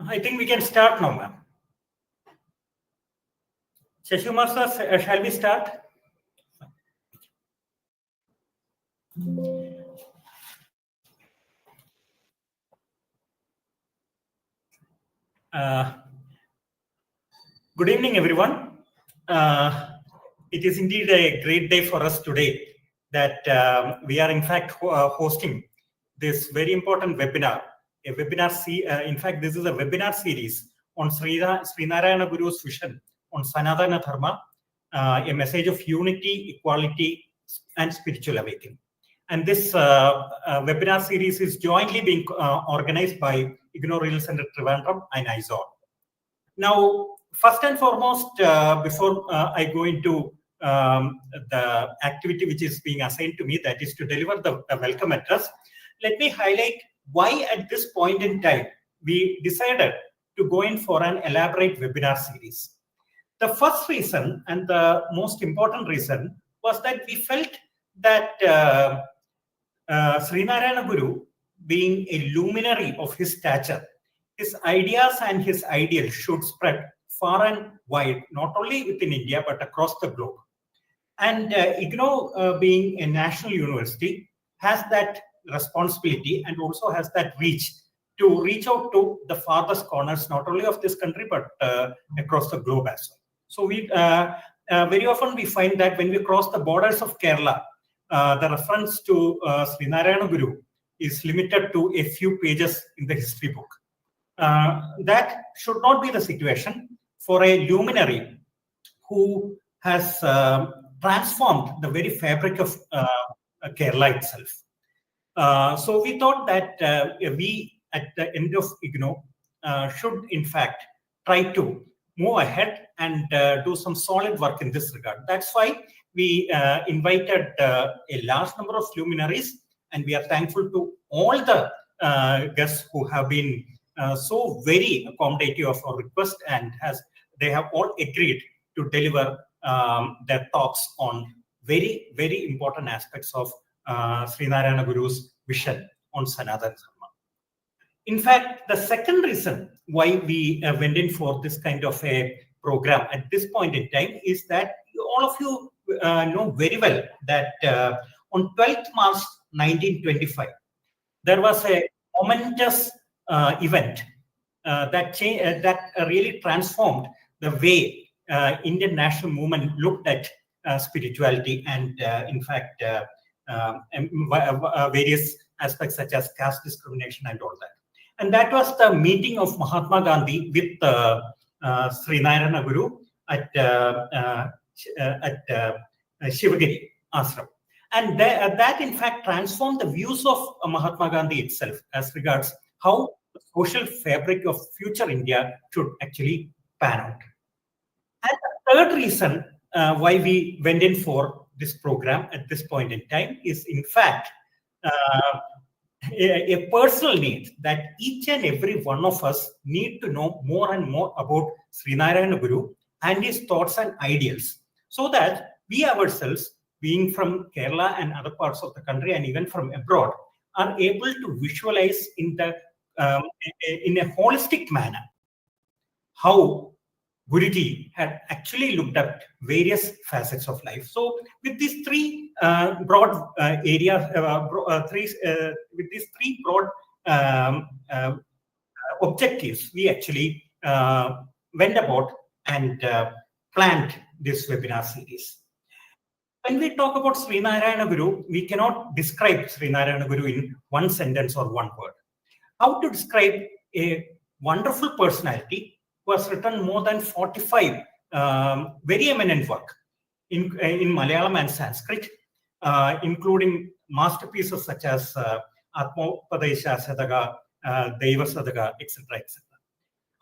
I think we can start now, ma'am. Shashimar sir, shall we start? Good evening, everyone. It is indeed a great day for us today that we are in fact hosting this very important webinar. In fact, this is a webinar series on Sree Narayana Guru's vision on Sanatana Dharma, a message of unity, equality, and spiritual awakening. And this webinar series is jointly being organized by IGNOU Regional Centre, Trivandrum and Aizawl. Now, first and foremost, before I go into the activity which is being assigned to me, that is to deliver the welcome address, let me highlight why at this point in time we decided to go in for an elaborate webinar series. The first reason and the most important reason was that we felt that Sree Narayana Guru, being a luminary of his stature, his ideas and his ideals should spread far and wide, not only within India, but across the globe. And IGNOU, being a national university, has that responsibility and also has that reach to reach out to the farthest corners, not only of this country, but across the globe as well. So we very often we find that when we cross the borders of Kerala, the reference to Sree Narayana Guru is limited to a few pages in the history book. That should not be the situation for a luminary who has transformed the very fabric of Kerala itself. So we thought that we at the end of IGNOU should in fact try to move ahead and do some solid work in this regard. That's why we invited a large number of luminaries, and we are thankful to all the guests who have been so very accommodative of our request, and they have all agreed to deliver their talks on very, very important aspects of Sree Narayana Guru's vision on Sanatana Dharma. In fact, the second reason why we went in for this kind of a program at this point in time is that all of you know very well that on 12th March 1925, there was a momentous event that really transformed the way Indian national movement looked at spirituality and, in fact, various aspects such as caste discrimination and all that. And that was the meeting of Mahatma Gandhi with Sree Narayana Guru at Shivagiri Ashram. And that, in fact, transformed the views of Mahatma Gandhi itself as regards how the social fabric of future India should actually pan out. And the third reason why we went in for this program at this point in time is, in fact, a personal need that each and every one of us need to know more and more about Sree Narayana Guru and his thoughts and ideals, so that we ourselves, being from Kerala and other parts of the country and even from abroad, are able to visualize in a holistic manner how Guruji had actually looked at various facets of life. So, with these three broad areas, with these three broad objectives, we actually went about and planned this webinar series. When we talk about Sree Narayana Guru, we cannot describe Sree Narayana Guru in one sentence or one word. How to describe a wonderful personality who has written more than 45 very eminent work in Malayalam and Sanskrit, including masterpieces such as Atmopadesha Sadaka, Deva Sadaka, etc., etc.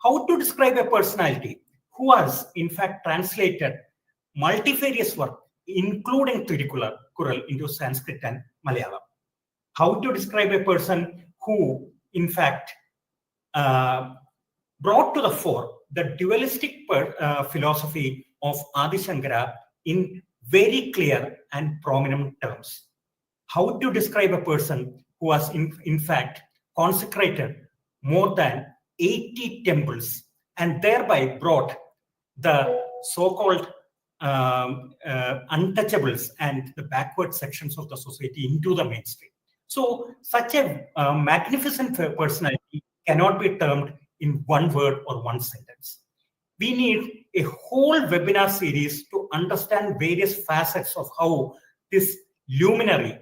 How to describe a personality who has, in fact, translated multifarious work, including Thirukkural, into Sanskrit and Malayalam. How to describe a person who, in fact, brought to the fore the dualistic philosophy of Adi Shankara in very clear and prominent terms. How to describe a person who has, in fact, consecrated more than 80 temples and thereby brought the so-called untouchables and the backward sections of the society into the mainstream. So such a magnificent personality cannot be termed in one word or one sentence. We need a whole webinar series to understand various facets of how this luminary,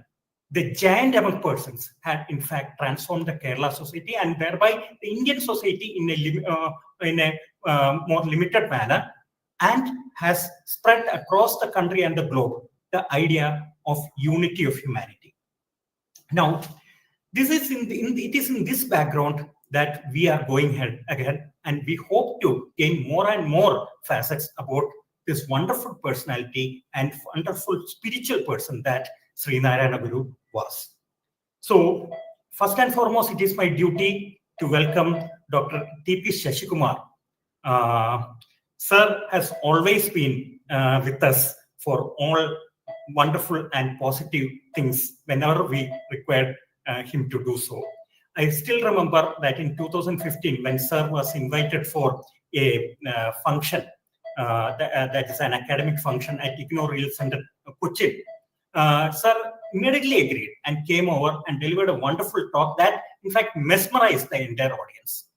the giant among persons, had in fact transformed the Kerala society and thereby the Indian society in a more limited manner, and has spread across the country and the globe the idea of unity of humanity. Now, this is it is in this background that we are going ahead, and we hope to gain more and more facets about this wonderful personality and wonderful spiritual person that Sree Narayana Guru was. So, first and foremost, it is my duty to welcome Dr. T.P. Shashikumar. Sir has always been with us for all wonderful and positive things whenever we required him to do so. I still remember that in 2015, when Sir was invited for a function, that is an academic function at IGNOU Regional Centre, Cochin, Sir immediately agreed and came over and delivered a wonderful talk that, in fact, mesmerized the entire audience.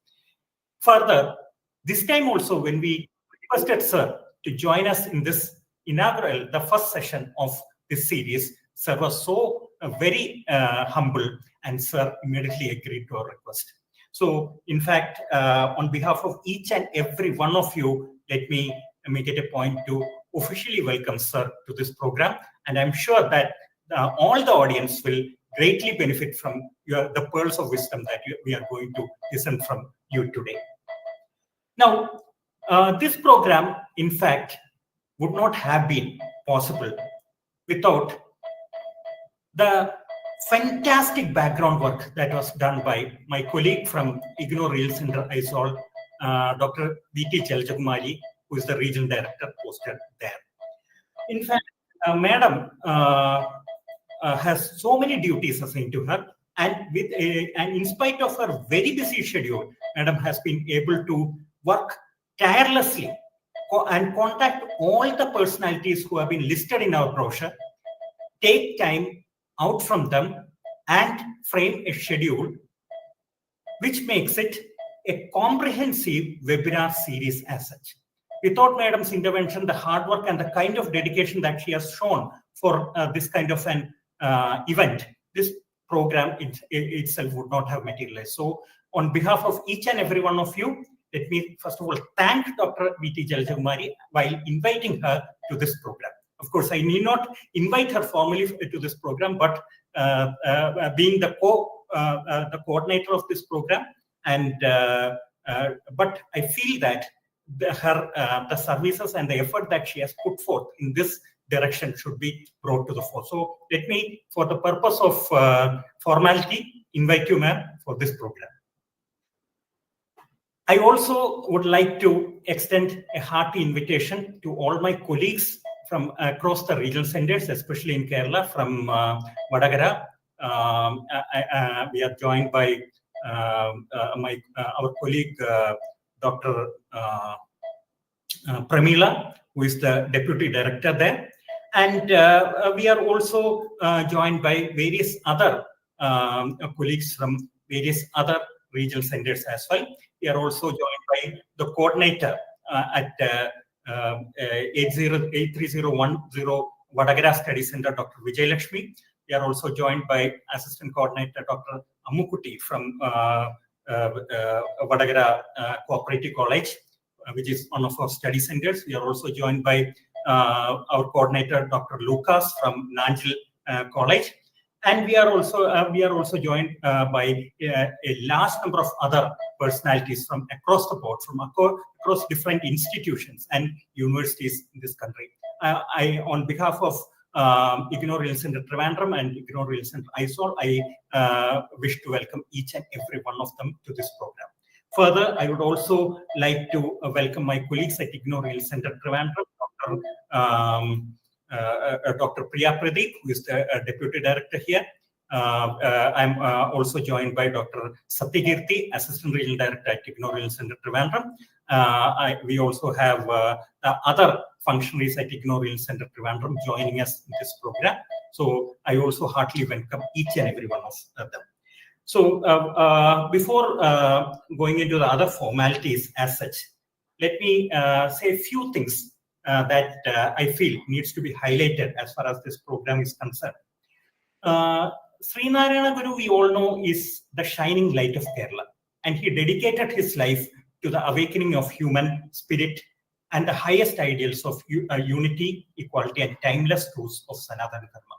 Further, this time also, when we requested Sir to join us in this inaugural, the first session of this series, Sir was so very humble, and Sir immediately agreed to our request. So, in fact, on behalf of each and every one of you, let me make it a point to officially welcome Sir to this program, and I'm sure that all the audience will greatly benefit from the pearls of wisdom that we are going to listen from you today. Now, this program, in fact, would not have been possible without the fantastic background work that was done by my colleague from IGNOU Regional Centre, Aizawl, Dr. V.T. Jaljakumari, who is the regional director posted there. In fact, Madam has so many duties assigned to her, and in spite of her very busy schedule, Madam has been able to work tirelessly and contact all the personalities who have been listed in our brochure, take time out from them, and frame a schedule which makes it a comprehensive webinar series as such. Without Madam's intervention, the hard work and the kind of dedication that she has shown for this kind of an event, this program itself would not have materialized. So, on behalf of each and every one of you, let me first of all thank Dr. V.T. Jaljakumari while inviting her to this program. Of course, I need not invite her formally to this program, but being the coordinator of this program, and but I feel that the services and the effort that she has put forth in this direction should be brought to the fore. So let me, for the purpose of formality, invite you, ma'am, for this program. I also would like to extend a hearty invitation to all my colleagues from across the regional centers, especially in Kerala, from Vadagara. We are joined by our colleague, Dr. Pramila, who is the Deputy Director there. And we are also joined by various other colleagues from various other regional centers as well. We are also joined by the coordinator at 83010 Vadagara Study Center, Dr. Vijay Lakshmi. We are also joined by Assistant Coordinator Dr. Ammukutti from Vadagara Cooperative College, which is one of our study centers. We are also joined by our coordinator Dr. Lucas from Nanjil College, and we are also joined by a large number of other personalities from across the board, from across different institutions and universities in this country. On behalf of IGNOU Regional Centre Trivandrum and IGNOU Regional Centre Aizawl, I wish to welcome each and every one of them to this program. Further, I would also like to welcome my colleagues at IGNOU Regional Centre Trivandrum, Dr. Priya Pradeep, who is the Deputy Director here, I'm also joined by Dr. Satyakirti, Assistant Regional Director at IGNOU Regional Centre, Trivandrum. We also have other functionaries at IGNOU Regional Centre, Trivandrum joining us in this program. So I also heartily welcome each and every one of them. So before going into the other formalities as such, let me say a few things that I feel needs to be highlighted as far as this program is concerned. Sree Narayana Guru, we all know, is the shining light of Kerala, and he dedicated his life to the awakening of human spirit and the highest ideals of unity, equality, and timeless truths of Sanatana Dharma.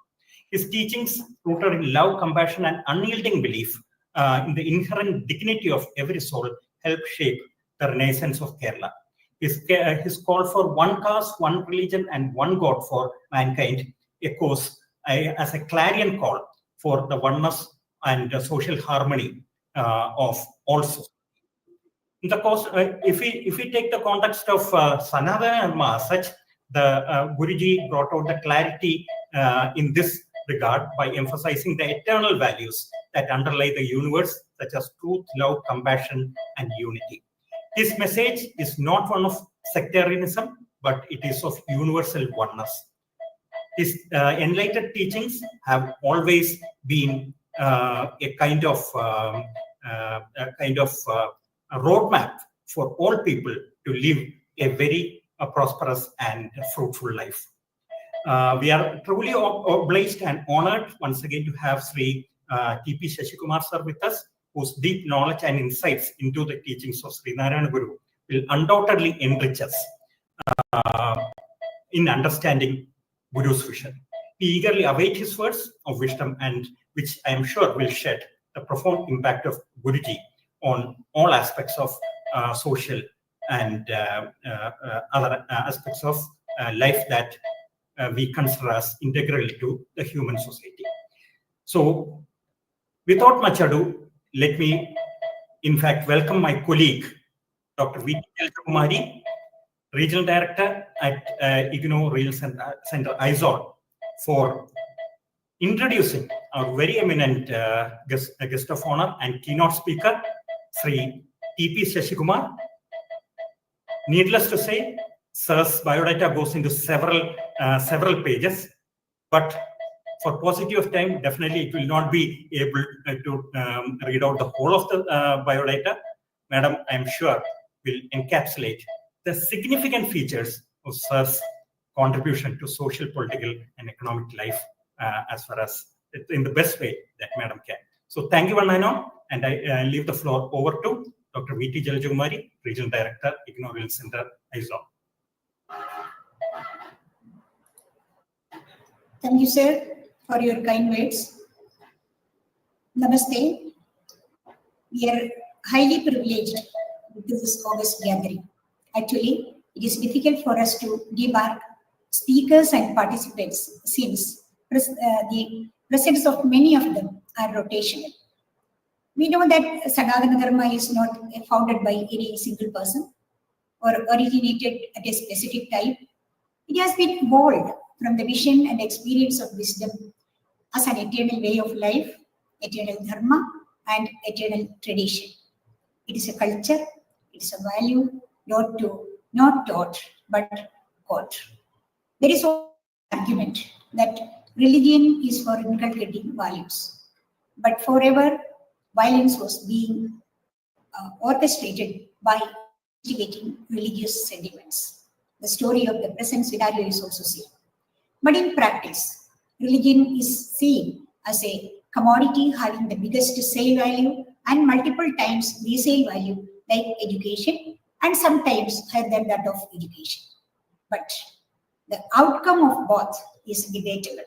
His teachings, rooted in love, compassion, and unyielding belief in the inherent dignity of every soul, help shape the renaissance of Kerala. His call for one caste, one religion, and one God for mankind echoes as a clarion call for the oneness and social harmony of all society. In the course, if we take the context of Sanatana Dharma as such, the Guruji brought out the clarity in this regard by emphasizing the eternal values that underlie the universe, such as truth, love, compassion, and unity. His message is not one of sectarianism, but it is of universal oneness. His enlightened teachings have always been a kind of a roadmap for all people to live a very prosperous and fruitful life. We are truly obliged and honored once again to have Sri T.P. Shashikumar sir with us, whose deep knowledge and insights into the teachings of Sree Narayana Guru will undoubtedly enrich us in understanding Guru's vision. We eagerly await his words of wisdom, and which I am sure will shed the profound impact of Guruji on all aspects of social and other aspects of life that we consider as integral to the human society. So, without much ado, let me, in fact, welcome my colleague, Dr. V.T. Jaljakumari, Regional Director at IGNOU Regional Centre, Aizawl, for introducing our very eminent guest of honor and keynote speaker, Sri T.P. Shashikumar. Needless to say, Sir's biodata goes into several pages, but for paucity of time, definitely it will not be able to read out the whole of the biodata. Madam, I am sure, will encapsulate the significant features of Sir's contribution to social, political, and economic life as far as in the best way that Madam can. So thank you, one and all, and I leave the floor over to Dr. V.T. Jaljakumari, Regional Director, IGNOU Regional Centre, Aizawl. Thank you, sir, for your kind words. Namaste. We are highly privileged with this August gathering. Actually, it is difficult for us to demark speakers and participants since the presence of many of them are rotational. We know that Sanatana Dharma is not founded by any single person or originated at a specific time. It has been evolved from the vision and experience of wisdom as an eternal way of life, eternal dharma, and eternal tradition. It is a culture, it is a value, not taught, but caught. There is also an argument that religion is for inculcating values, but forever violence was being orchestrated by instigating religious sentiments. The story of the present scenario is also seen. But in practice, religion is seen as a commodity having the biggest sale value and multiple times resale value like education and sometimes higher than that of education. But the outcome of both is debatable.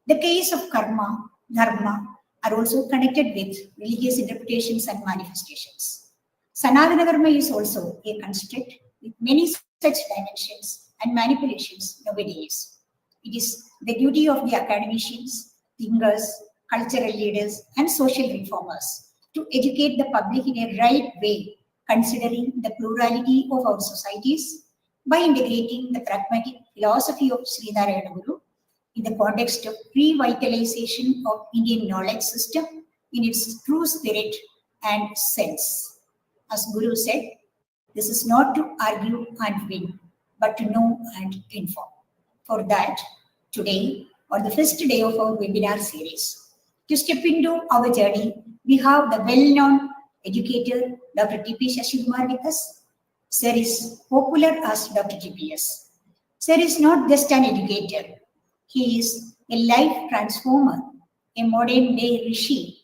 The case of karma, dharma are also connected with religious interpretations and manifestations. Sanatana Dharma is also a construct with many such dimensions and manipulations nowadays. It is the duty of the academicians, thinkers, cultural leaders, and social reformers to educate the public in a right way, considering the plurality of our societies by integrating the pragmatic philosophy of Sree Narayana Guru in the context of revitalization of Indian knowledge system in its true spirit and sense. As Guru said, this is not to argue and win, but to know and inform. For that, today, on the first day of our webinar series, to step into our journey, we have the well-known educator, Dr. T.P. Shashikumar with us. Sir is popular as Dr. TPS. Sir is not just an educator. He is a life transformer, a modern day rishi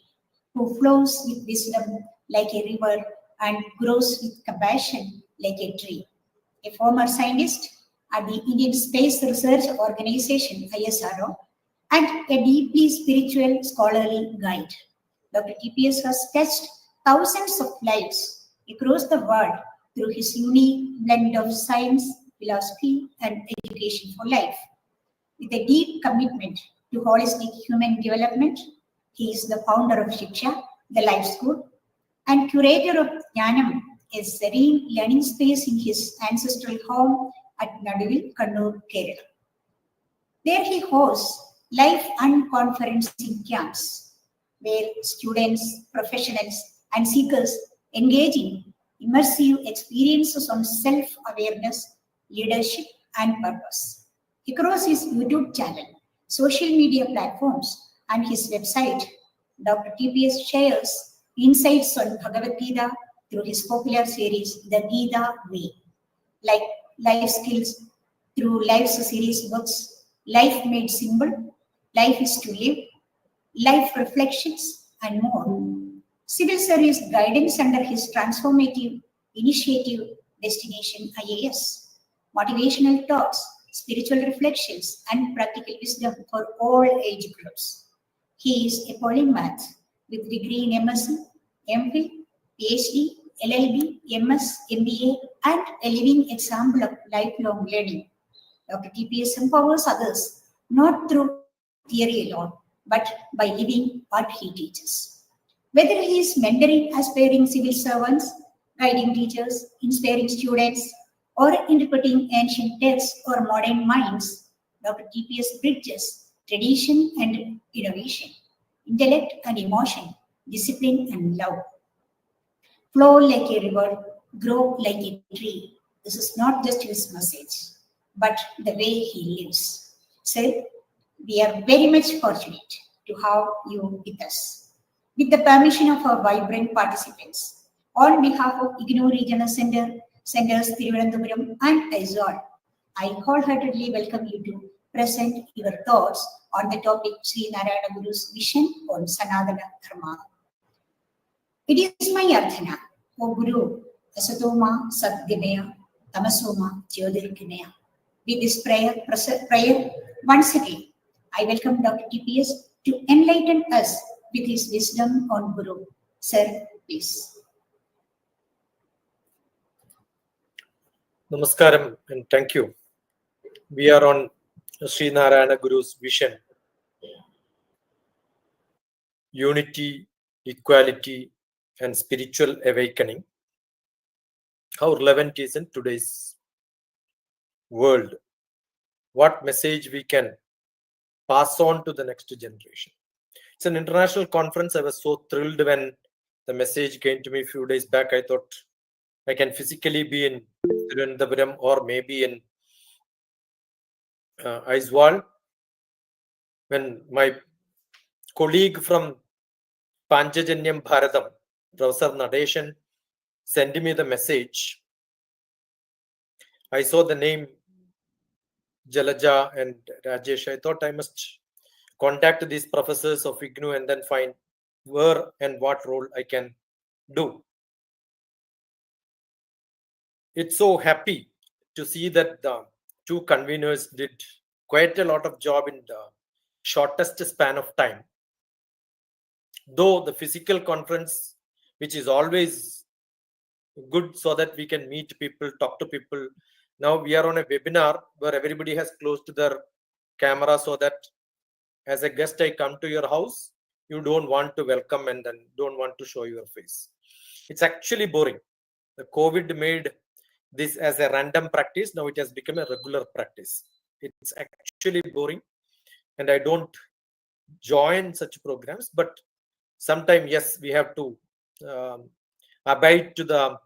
who flows with wisdom like a river and grows with compassion like a tree. A former scientist at the Indian Space Research Organization, ISRO, and a deeply spiritual scholarly guide. Dr. TPS has touched thousands of lives across the world through his unique blend of science, philosophy, and education for life. With a deep commitment to holistic human development, he is the founder of Shiksha, the Life School, and curator of Jnanam, a serene learning space in his ancestral home at Naduvil, Kannur, Kerala. There he hosts life and conferencing camps where students, professionals, and seekers engage in immersive experiences on self-awareness, leadership, and purpose. Across his YouTube channel, social media platforms, and his website, Dr. TPS shares insights on Bhagavad Gita through his popular series, The Gita Way, like life skills through Life's series books, Life Made Simple, Life is to Live, Life Reflections, and more. Civil service guidance under his transformative initiative Destination IAS, motivational talks, spiritual reflections, and practical wisdom for all age groups. He is a polymath with degree in MSc, MPhil, PhD, LLB, MS, MBA, and a living example of lifelong learning. Dr. TPS empowers others not through theory alone, but by living what he teaches. Whether he is mentoring aspiring civil servants, guiding teachers, inspiring students, or interpreting ancient texts or modern minds, Dr. TPS bridges tradition and innovation, intellect and emotion, discipline and love. Flow like a river, grow like a tree. This is not just his message, but the way he lives. So, we are very much fortunate to have you with us. With the permission of our vibrant participants, on behalf of IGNOU Regional Centers Trivandrum and Aizawl, I wholeheartedly welcome you to present your thoughts on the topic Sree Narayana Guru's vision on Sanatana Dharma. It is my arthana, O Guru, Asatoma Satgamaya, Tamasoma Jyotirgamaya. With this prayer, once again, I welcome Dr. TPS to enlighten us with his wisdom on Guru. Sir, please. Namaskaram and thank you. We are on Sree Narayana Guru's vision. Unity, equality, and spiritual awakening. How relevant is in today's world? What message we can pass on to the next generation? It's an international conference. I was so thrilled when the message came to me a few days back. I thought I can physically be in Trivandrum or maybe in Aizawl. When my colleague from Panchajanyam Bharatam, Professor Nadeshan, sent me the message, I saw the name Jalaja and Rajesh. I thought I must contact these professors of IGNOU and then find where and what role I can do. It's so happy to see that the two conveners did quite a lot of job in the shortest span of time. Though the physical conference, which is always good so that we can meet people, talk to people. Now we are on a webinar where everybody has closed their camera so that as a guest I come to your house, you don't want to welcome and then don't want to show your face. It's actually boring. The COVID made this as a random practice. Now it has become a regular practice. It's actually boring. and I don't join such programs, but sometimes, yes, we have to abide to the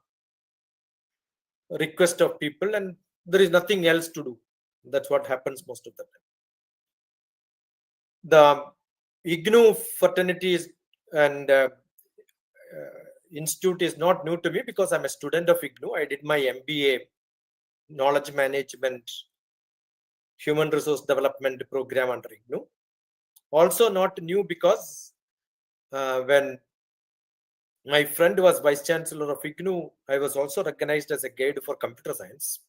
request of people, and there is nothing else to do. That's what happens most of the time. The IGNOU fraternity and institute is not new to me, because I'm a student of IGNOU. I did my MBA knowledge management human resource development program under IGNOU. Also not new because when my friend was vice chancellor of IGNOU, I was also recognized as a guide for computer science.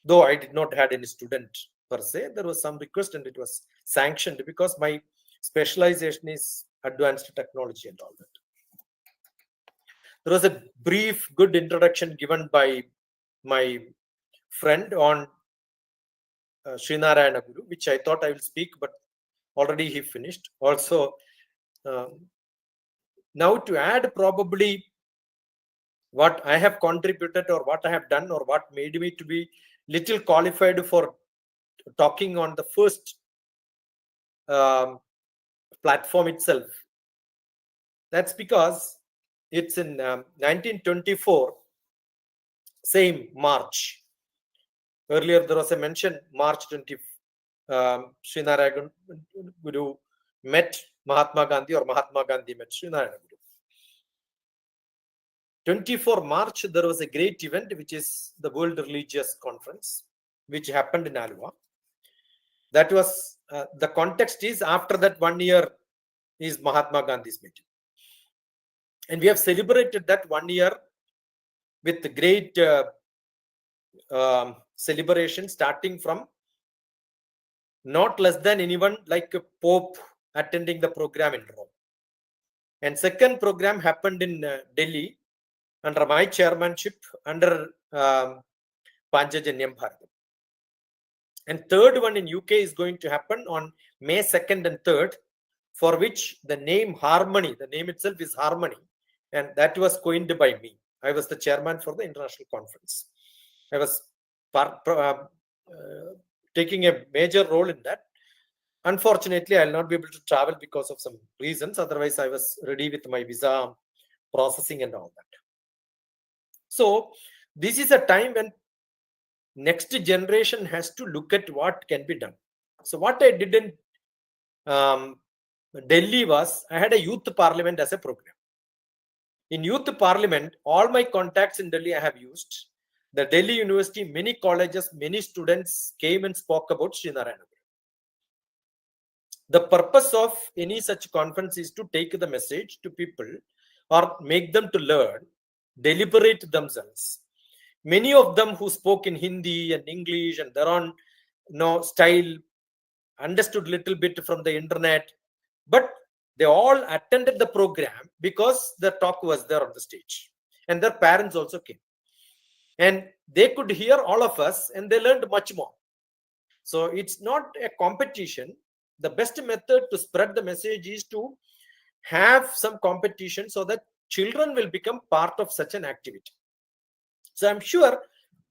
Though I did not had any student per se, there was some request and it was sanctioned because my specialization is advanced technology and all that. There was a brief, good introduction given by my friend on Sree Narayana Guru, which I thought I will speak, but already he finished. Also, now to add probably what I have contributed or what I have done or what made me to be little qualified for talking on the first platform itself. That's because it's in 1924, same March. Earlier there was a mention, March 20, Sree Narayana Guru met Mahatma Gandhi, or Mahatma Gandhi met Sree Narayana Guru. 24 March, there was a great event, which is the World Religious Conference, which happened in Alva. That was, the context is after that 1 year is Mahatma Gandhi's meeting. And we have celebrated that 1 year with the great celebration, starting from not less than anyone like a Pope attending the program in Rome. And second program happened in Delhi under my chairmanship, under Panchajanyam Bharatam. And third one in UK is going to happen on May 2nd and 3rd, for which the name Harmony, the name itself is Harmony, and that was coined by me. I was the chairman for the international conference. I was taking a major role in that. Unfortunately, I'll not be able to travel because of some reasons. Otherwise, I was ready with my visa processing and all that. So this is a time when next generation has to look at what can be done. So what I did in Delhi was, I had a youth parliament as a program. In youth parliament, all my contacts in Delhi I have used. The Delhi University, many colleges, many students came and spoke about Sree Narayana Guru. The purpose of any such conference is to take the message to people or make them to learn, deliberate themselves. Many of them who spoke in Hindi and English and their own style, understood little bit from the internet, but they all attended the program because the talk was there on the stage, and their parents also came, and they could hear all of us, and they learned much more. So it's not a competition. The best method to spread the message is to have some competition so that children will become part of such an activity. So I'm sure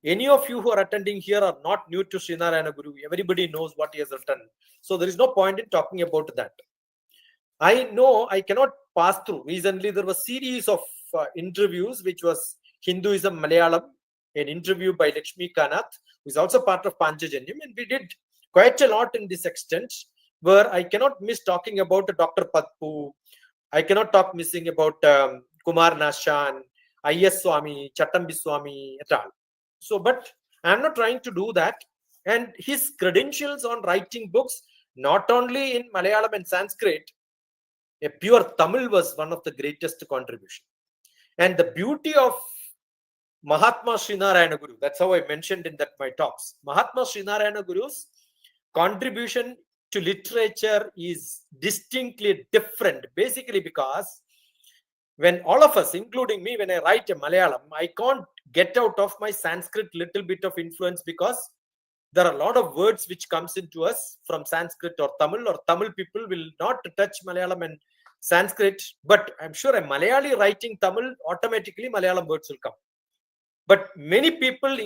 any of you who are attending here are not new to Sree Narayana Guru. Everybody knows what he has written. So there is no point in talking about that. I know I cannot pass through. Recently, there was a series of interviews, which was Hinduism Malayalam, an interview by Lakshmi Kanath, who is also part of Panchajanyam. And we did quite a lot in this extent, where I cannot miss talking about Dr. Padpu. I cannot talk missing about Kumar Nashan, I.S. Swami, Chattambi Swami, et al. So, but I'm not trying to do that. And his credentials on writing books, not only in Malayalam and Sanskrit, a pure Tamil was one of the greatest contribution. And the beauty of Mahatma Sree Narayana Guru, that's how I mentioned in that my talks. Mahatma Sree Narayana Guru's contribution to literature is distinctly different, basically because when all of us, including me, when I write a Malayalam, I can't get out of my Sanskrit little bit of influence, because there are a lot of words which comes into us from Sanskrit or Tamil people will not touch Malayalam and Sanskrit, but I'm sure a Malayali writing Tamil, automatically Malayalam words will come. But many people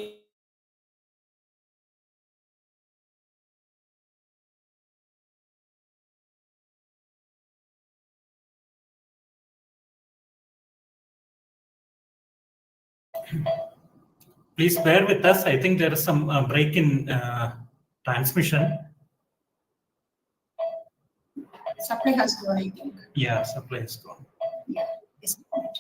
Please bear with us. I think there is some break in transmission. Supply has gone, I think. Yeah, supply is gone. Yeah, just a minute.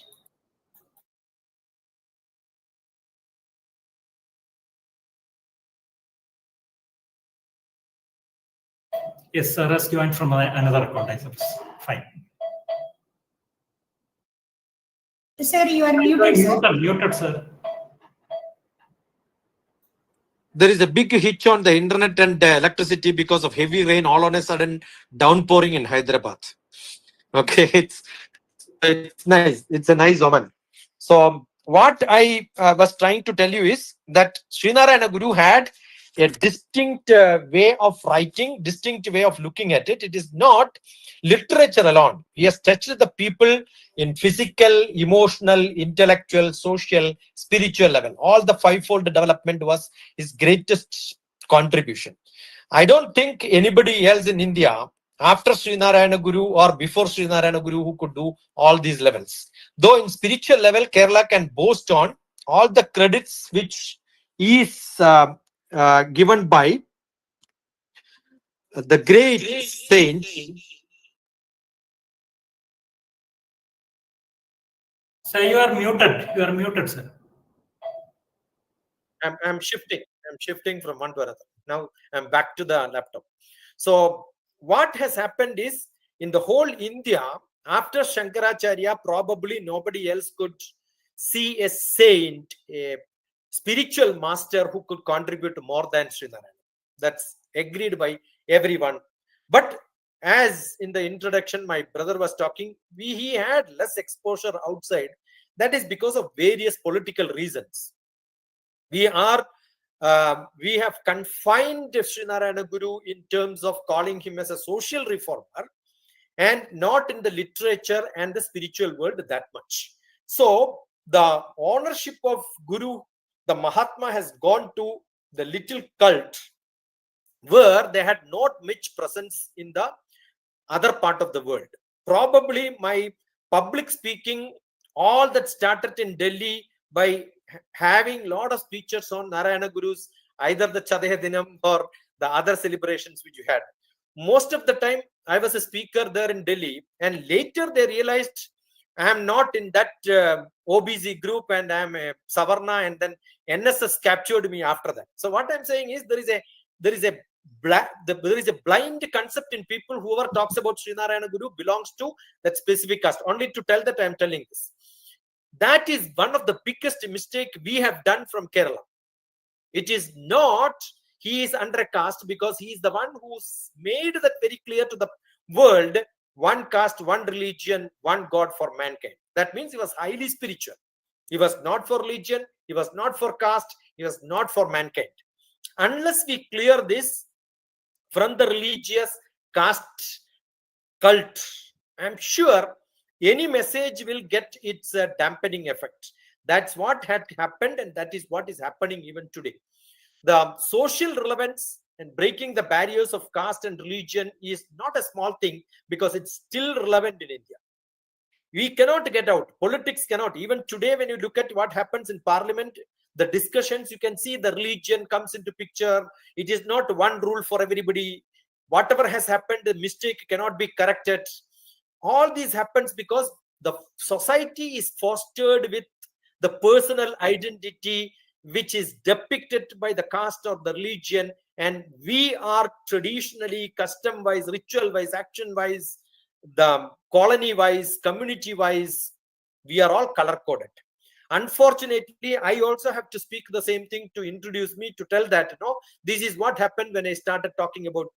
Yes, sir has joined from another account, I suppose. Fine. Sir, you are muted, sir. Muted, sir. There is a big hitch on the internet and electricity because of heavy rain all on a sudden downpouring in Hyderabad. Okay, it's nice. It's a nice omen. So what I was trying to tell you is that Sree Narayana Guru had a distinct way of writing, distinct way of looking at it. It is not literature alone. He has touched the people in physical, emotional, intellectual, social, spiritual level. All the fivefold development was his greatest contribution. I don't think anybody else in India after Sree Narayana Guru or before Sree Narayana Guru who could do all these levels. Though in spiritual level, Kerala can boast on all the credits which is given by the great saint. Sir, you are muted. You are muted, sir. I'm shifting from one to another. Now I'm back to the laptop. So what has happened is in the whole India, after Shankaracharya, probably nobody else could see a saint, a spiritual master who could contribute more than Sree Narayana. That's agreed by everyone. But as in the introduction, my brother was talking, he had less exposure outside. That is because of various political reasons. We have confined Sree Narayana Guru in terms of calling him as a social reformer and not in the literature and the spiritual world that much. So the ownership of Guru, the Mahatma, has gone to the little cult where they had not much presence in the other part of the world. Probably my public speaking, all that started in Delhi by having a lot of speeches on Narayana Guru's, either the Chadaya Dinam or the other celebrations which you had. Most of the time, I was a speaker there in Delhi, and later they realized I am not in that OBC group and I am a Savarna, and then NSS captured me after that. So what I'm saying is there is a blind concept in people. Whoever talks about Sree Narayana Guru belongs to that specific caste. Only to tell that I am telling this. That is one of the biggest mistake we have done from Kerala. It is not he is under a caste, because he is the one who made that very clear to the world: one caste, one religion, one God for mankind. That means he was highly spiritual. He was not for religion, he was not for caste, he was not for mankind. Unless we clear this from the religious caste cult, I'm sure any message will get its dampening effect. That's what had happened, and that is what is happening even today. The social relevance and breaking the barriers of caste and religion is not a small thing, because it's still relevant in India. We cannot get out. Politics cannot. Even today, when you look at what happens in parliament, the discussions, you can see the religion comes into picture. It is not one rule for everybody. Whatever has happened, the mistake cannot be corrected. All this happens because the society is fostered with the personal identity, which is depicted by the caste or the religion, and we are traditionally, custom wise, ritual wise, action wise, the colony wise, community wise, we are all color coded. Unfortunately, I also have to speak the same thing to introduce me, to tell that this is what happened when I started talking about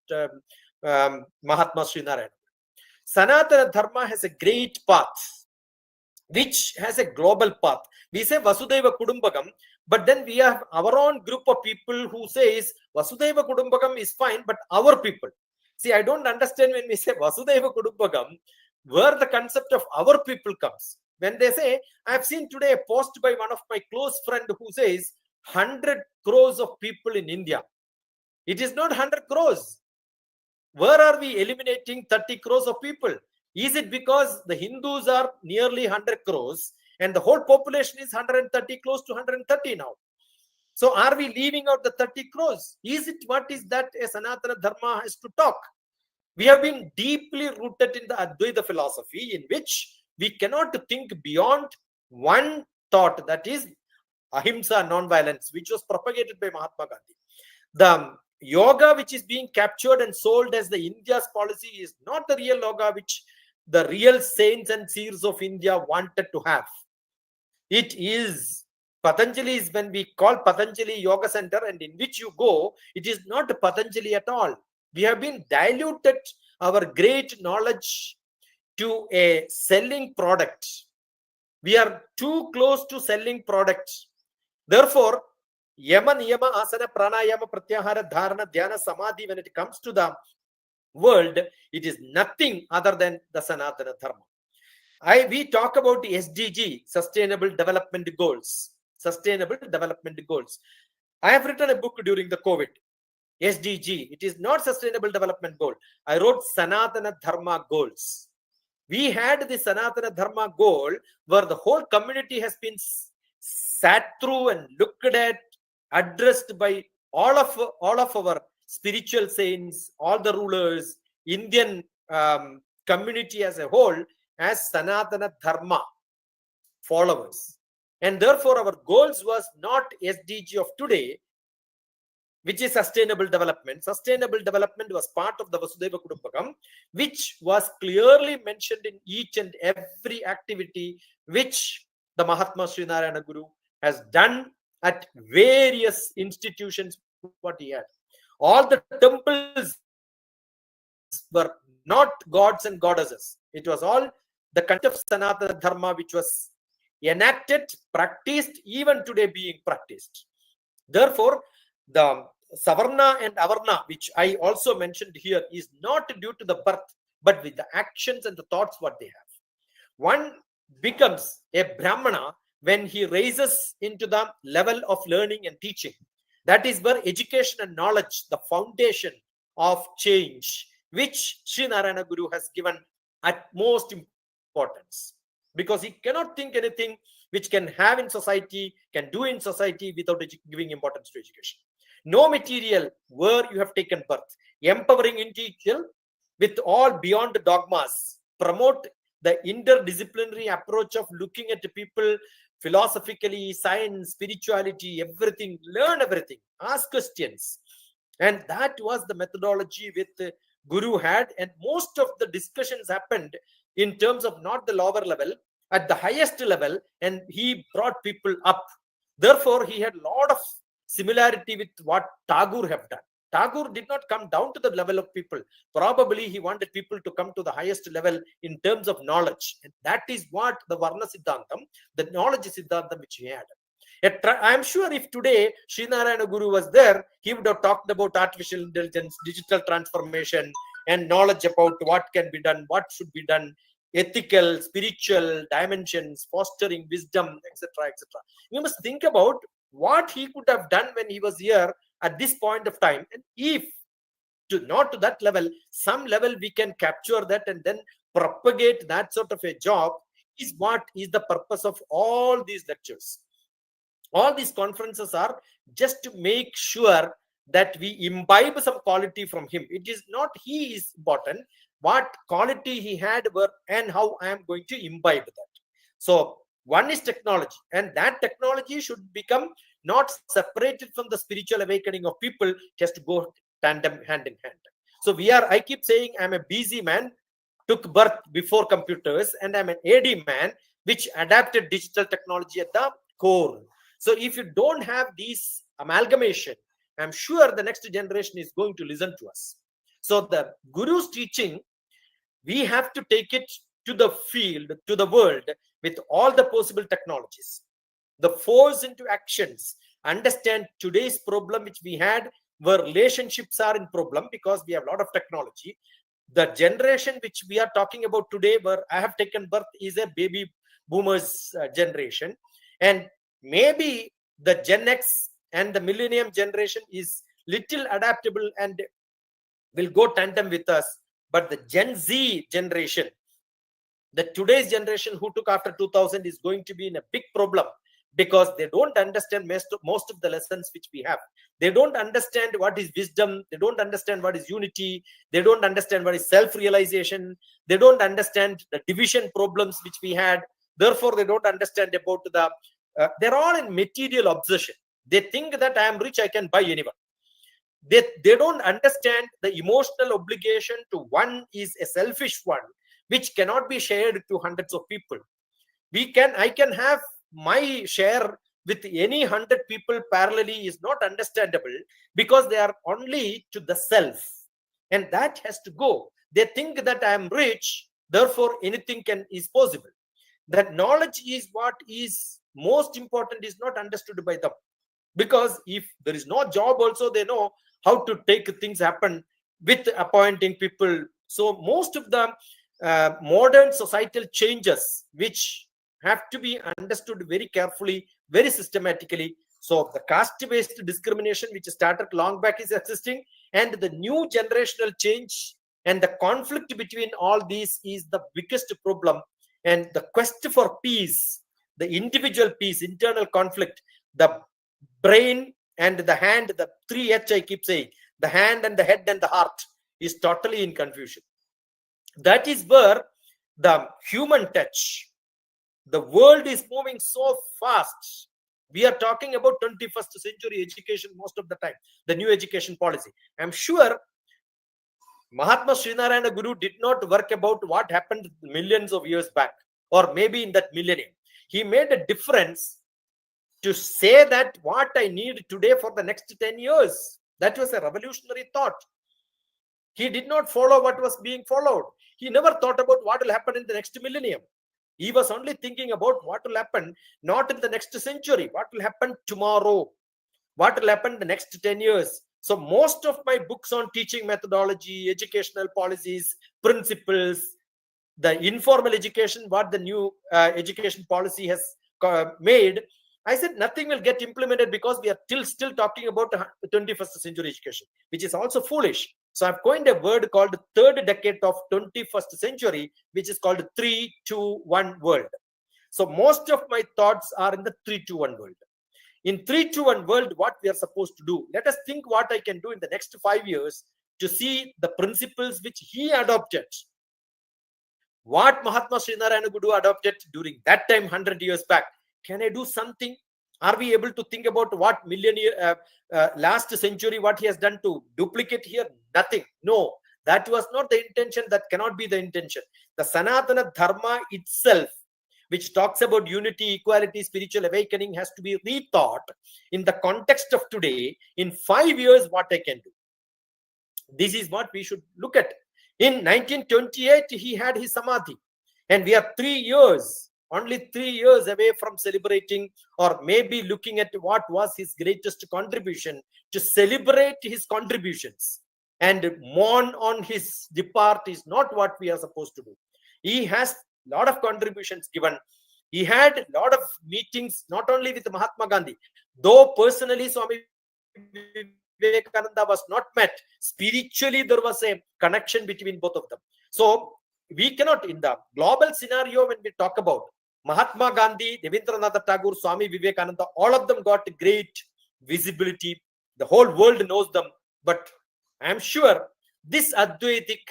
Mahatma Sree Narayana. Sanatana Dharma has a great path, which has a global path. We say Vasudhaiva Kudumbakam, but then we have our own group of people who says Vasudhaiva Kudumbakam is fine, but our people. See, I don't understand when we say Vasudhaiva Kudumbakam, where the concept of our people comes. When they say, I have seen today a post by one of my close friend who says 100 crores of people in India. It is not 100 crores. Where are we eliminating 30 crores of people? Is it because the Hindus are nearly 100 crores and the whole population is 130, close to 130 now. So are we leaving out the 30 crores? Is it what is that a Sanatana Dharma has to talk? We have been deeply rooted in the Advaita philosophy, in which we cannot think beyond one thought, that is ahimsa, non-violence, which was propagated by Mahatma Gandhi. The yoga which is being captured and sold as the India's policy is not the real yoga which the real saints and seers of India wanted to have. It is Patanjali. Is when we call Patanjali Yoga Center, and in which you go, it is not Patanjali at all. We have been diluted our great knowledge to a selling product. We are too close to selling products. Therefore, Yama, Niyama, Asana, Pranayama, Pratyahara, Dharana, Dhyana, Samadhi, when it comes to the world, it is nothing other than the Sanatana Dharma. We talk about the SDG, Sustainable Development Goals. Sustainable Development Goals. I have written a book during the COVID. SDG. It is not Sustainable Development Goal. I wrote Sanatana Dharma Goals. We had the Sanatana Dharma goal where the whole community has been sat through and looked at, addressed by all of our spiritual saints, all the rulers, Indian community as a whole, as Sanatana Dharma followers. And therefore, our goals was not SDG of today, which is sustainable development. Sustainable development was part of the Vasudhaiva Kudumbakam, which was clearly mentioned in each and every activity which the Mahatma Sree Narayana Guru has done at various institutions. What he had, all the temples were not gods and goddesses. It was all the concept of Sanatana Dharma which was enacted, practiced, even today being practiced. Therefore, the Savarna and Avarna, which I also mentioned here, is not due to the birth, but with the actions and the thoughts what they have. One becomes a Brahmana when he raises into the level of learning and teaching. That is where education and knowledge, the foundation of change, which Sree Narayana Guru has given utmost importance. Because he cannot think anything which can have in society, can do in society without giving importance to education. No material where you have taken birth. Empowering individual with all beyond dogmas. Promote the interdisciplinary approach of looking at people philosophically, science, spirituality, everything. Learn everything. Ask questions. And that was the methodology with Guru had. And most of the discussions happened in terms of not the lower level, at the highest level, and he brought people up. Therefore, he had a lot of similarity with what Tagore have done. Tagore did not come down to the level of people. Probably he wanted people to come to the highest level in terms of knowledge. And that is what the Varna Siddhantam, the knowledge Siddhantam which he had. I am sure if today Sree Narayana Guru was there, he would have talked about artificial intelligence, digital transformation, and knowledge about what can be done, what should be done, ethical, spiritual dimensions, fostering wisdom, etc., etc. You must think about what he could have done when he was here at this point of time. And if not to that level, some level we can capture that and then propagate that sort of a job, is what is the purpose of all these lectures. All these conferences are just to make sure that we imbibe some quality from him. It is not he is important, what quality he had were, and how I am going to imbibe that. So one is technology, and that technology should become not separated from the spiritual awakening of people. It has to go tandem, hand in hand. So I keep saying I'm a BC man, took birth before computers, and I'm an AD man, which adapted digital technology at the core. So if you don't have these amalgamation, I'm sure the next generation is going to listen to us. So the Guru's teaching, we have to take it to the field, to the world, with all the possible technologies. The force into actions. Understand today's problem which we had, where relationships are in problem because we have a lot of technology. The generation which we are talking about today, where I have taken birth, is a baby boomers generation. And maybe the Gen X and the millennium generation is little adaptable and will go tandem with us. But the Gen Z generation, The today's generation who took after 2000 is going to be in a big problem, because they don't understand most of the lessons which we have. They don't understand what is wisdom. They don't understand what is unity. They don't understand what is self-realization. They don't understand the division problems which we had. Therefore, they don't understand about the, they're all in material obsession. They think that I am rich, I can buy anyone. They don't understand the emotional obligation to one is a selfish one, which cannot be shared to hundreds of people. I can have my share with any 100 people parallelly is not understandable, because they are only to the self, and that has to go. They think that I am rich, therefore anything is possible. That knowledge is what is most important is not understood by them, because if there is no job also, they know how to take things happen with appointing people. So most of the modern societal changes which have to be understood very carefully, very systematically. So the caste-based discrimination which started long back is existing, and the new generational change and the conflict between all these is the biggest problem. And the quest for peace, the individual peace, internal conflict, the brain and the hand, the 3H I keep saying, the hand and the head and the heart is totally in confusion. That is where the human touch, the world is moving so fast. We are talking about 21st century education most of the time, the new education policy. I'm sure Mahatma Sree Narayana Guru did not work about what happened millions of years back, or maybe in that millennium. He made a difference to say that what I need today for the next 10 years. That was a revolutionary thought. He did not follow what was being followed. He never thought about what will happen in the next millennium. He was only thinking about what will happen, not in the next century, what will happen tomorrow, what will happen in the next 10 years. So most of my books on teaching methodology, educational policies, principles, the informal education, what the new education policy has made, I said nothing will get implemented because we are still talking about the 21st century education, which is also foolish. So I've coined a word called third decade of 21st century, which is called 3-2-1 world. So most of my thoughts are in the 3-2-1 world. In 3-2-1 world, what we are supposed to do, let us think what I can do in the next 5 years to see the principles which he adopted. What Mahatma Sree Narayana Guru adopted during that time 100 years back. Can I do something? Are we able to think about what last century, what he has done to duplicate here? Nothing. No, that was not the intention. That cannot be the intention. The Sanatana Dharma itself, which talks about unity, equality, spiritual awakening, has to be rethought in the context of today. In 5 years, what I can do. This is what we should look at. In 1928, he had his Samadhi. And we are 3 years, only 3 years away from celebrating, or maybe looking at what was his greatest contribution, to celebrate his contributions and mourn on his depart is not what we are supposed to do. He has a lot of contributions given. He had a lot of meetings, not only with Mahatma Gandhi, though personally Swami Vivekananda was not met. Spiritually, there was a connection between both of them. So we cannot, in the global scenario, when we talk about Mahatma Gandhi, Devendranath Tagore, Swami Vivekananda, all of them got great visibility. The whole world knows them. But I am sure this Advaitic,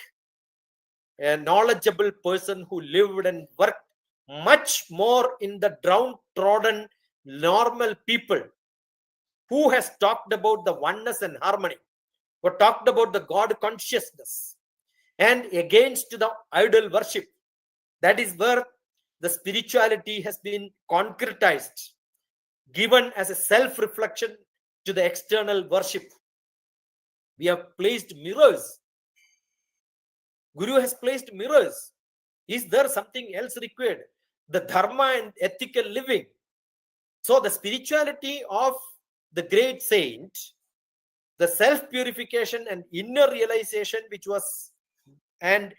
a knowledgeable person who lived and worked much more in the downtrodden normal people, who has talked about the oneness and harmony, who talked about the God consciousness and against the idol worship. That is where the spirituality has been concretized, given as a self-reflection to the external worship. We have placed mirrors. Guru has placed mirrors. Is there something else required? The dharma and ethical living. So the spirituality of the great saint, the self-purification and inner realization, which was, and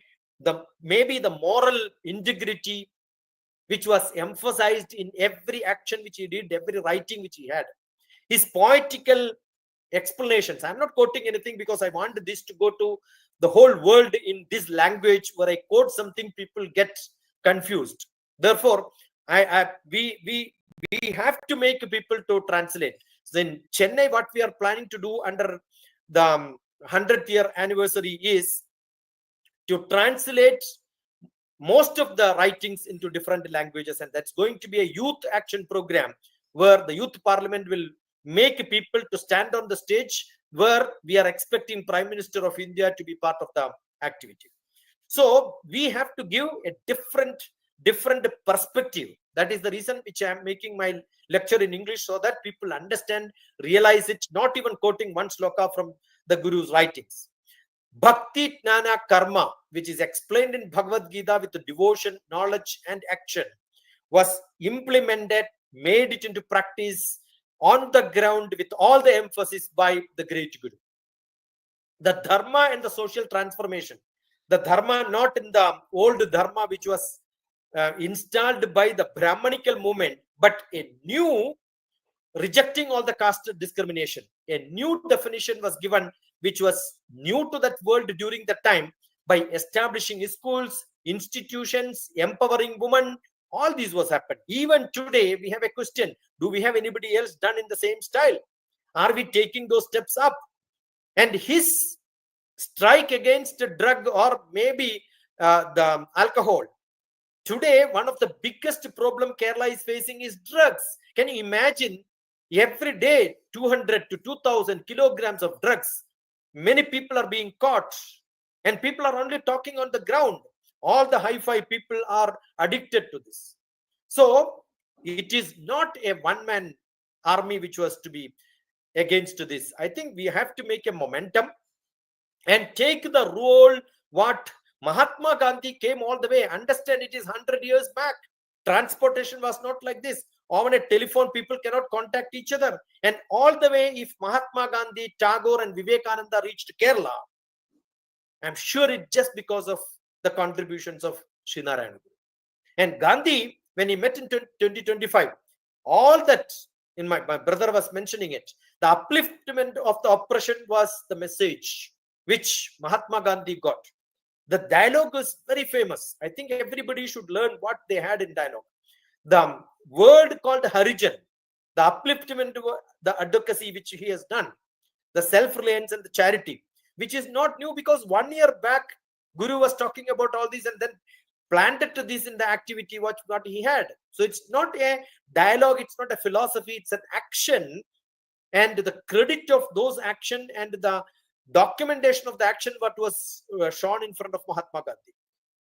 maybe the moral integrity, which was emphasized in every action which he did, every writing which he had. His poetical explanations. I'm not quoting anything because I want this to go to the whole world in this language, where I quote something, people get confused. Therefore, we have to make people to translate. So in Chennai, what we are planning to do under the 100th year anniversary is to translate most of the writings into different languages, and that's going to be a youth action program where the youth parliament will make people to stand on the stage, where we are expecting Prime Minister of India to be part of the activity. So we have to give a different perspective. That is the reason which I am making my lecture in English, so that people understand, realize it, not even quoting one sloka from the Guru's writings. Bhakti Jnana Karma, which is explained in Bhagavad Gita with the devotion, knowledge, and action, was implemented, made it into practice on the ground with all the emphasis by the great Guru. The Dharma and the social transformation. The Dharma, not in the old Dharma which was installed by the Brahmanical movement, but a new, rejecting all the caste discrimination. A new definition was given, which was new to that world during that time, by establishing schools, institutions, empowering women. All these was happened. Even today, we have a question: do we have anybody else done in the same style? Are we taking those steps up? And his strike against the drug, or maybe the alcohol. Today, one of the biggest problem Kerala is facing is drugs. Can you imagine? Every day, 200 to 2,000 kilograms of drugs. Many people are being caught, and people are only talking on the ground. All the hi-fi people are addicted to this. So it is not a one-man army which was to be against this. I think we have to make a momentum and take the role what Mahatma Gandhi came all the way. Understand, it is 100 years back. Transportation was not like this. On a telephone, people cannot contact each other. And all the way, if Mahatma Gandhi, Tagore, and Vivekananda reached Kerala, I'm sure it's just because of the contributions of Sree Narayana Guru. And Gandhi, when he met in 2025, all that, in my brother was mentioning it, the upliftment of the oppression was the message which Mahatma Gandhi got. The dialogue is very famous. I think everybody should learn what they had in dialogue. The word called Harijan, the upliftment, the advocacy which he has done, the self-reliance and the charity, which is not new, because 1 year back, Guru was talking about all these and then planted to this in the activity what he had. So it's not a dialogue, it's not a philosophy, it's an action, and the credit of those action and the documentation of the action what was shown in front of Mahatma Gandhi.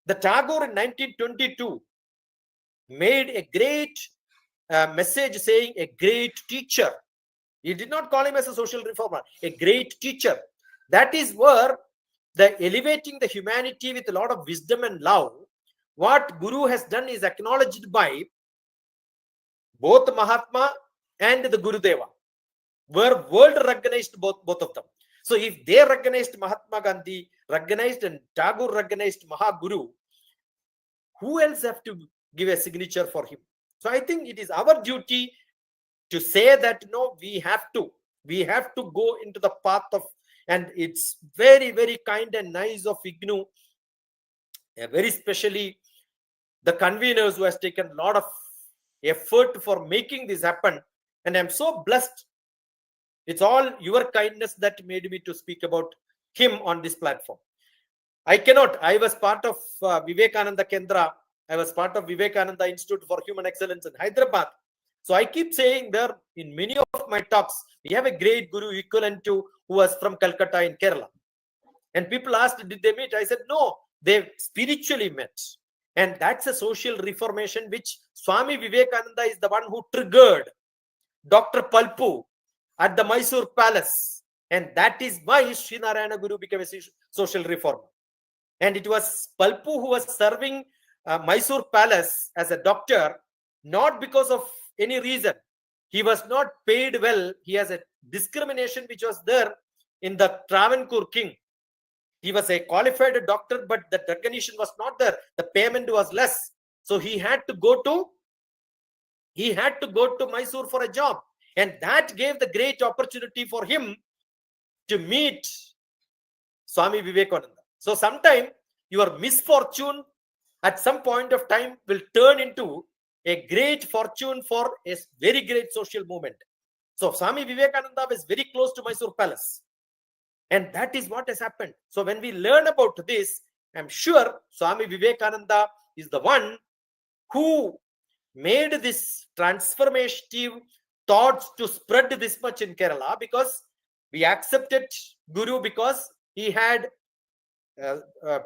The Tagore in 1922 made a great message saying a great teacher. He did not call him as a social reformer, a great teacher. That is where the elevating the humanity with a lot of wisdom and love, what Guru has done is acknowledged by both Mahatma and the Gurudeva, were world recognized both of them. So if they recognized Mahatma Gandhi, recognized, and Tagore recognized Mahaguru, who else have to give a signature for him? So I think it is our duty to say that no, we have to go into the path of, and it's very, very kind and nice of IGNOU, very especially the conveners who has taken a lot of effort for making this happen. And I'm so blessed. It's all your kindness that made me to speak about him on this platform. I was part of Vivekananda Kendra. I was part of Vivekananda Institute for Human Excellence in Hyderabad. So I keep saying there in many of my talks, we have a great Guru equivalent to who was from Calcutta in Kerala. And people asked, did they meet? I said, no, they spiritually met. And that's a social reformation which Swami Vivekananda is the one who triggered Dr. Palpu at the Mysore Palace. And that is why Sree Narayana Guru became a social reformer. And it was Palpu who was serving Mysore Palace as a doctor, not because of any reason. He was not paid well. He has a discrimination which was there in the Travancore king. He was a qualified doctor, but the recognition was not there. The payment was less. So he had to go to Mysore for a job. And that gave the great opportunity for him to meet Swami Vivekananda. So sometimes your misfortune at some point of time will turn into a great fortune for a very great social movement. So Swami Vivekananda was very close to Mysore Palace. And that is what has happened. So when we learn about this, I'm sure Swami Vivekananda is the one who made this transformative thoughts to spread this much in Kerala, because we accepted Guru because he had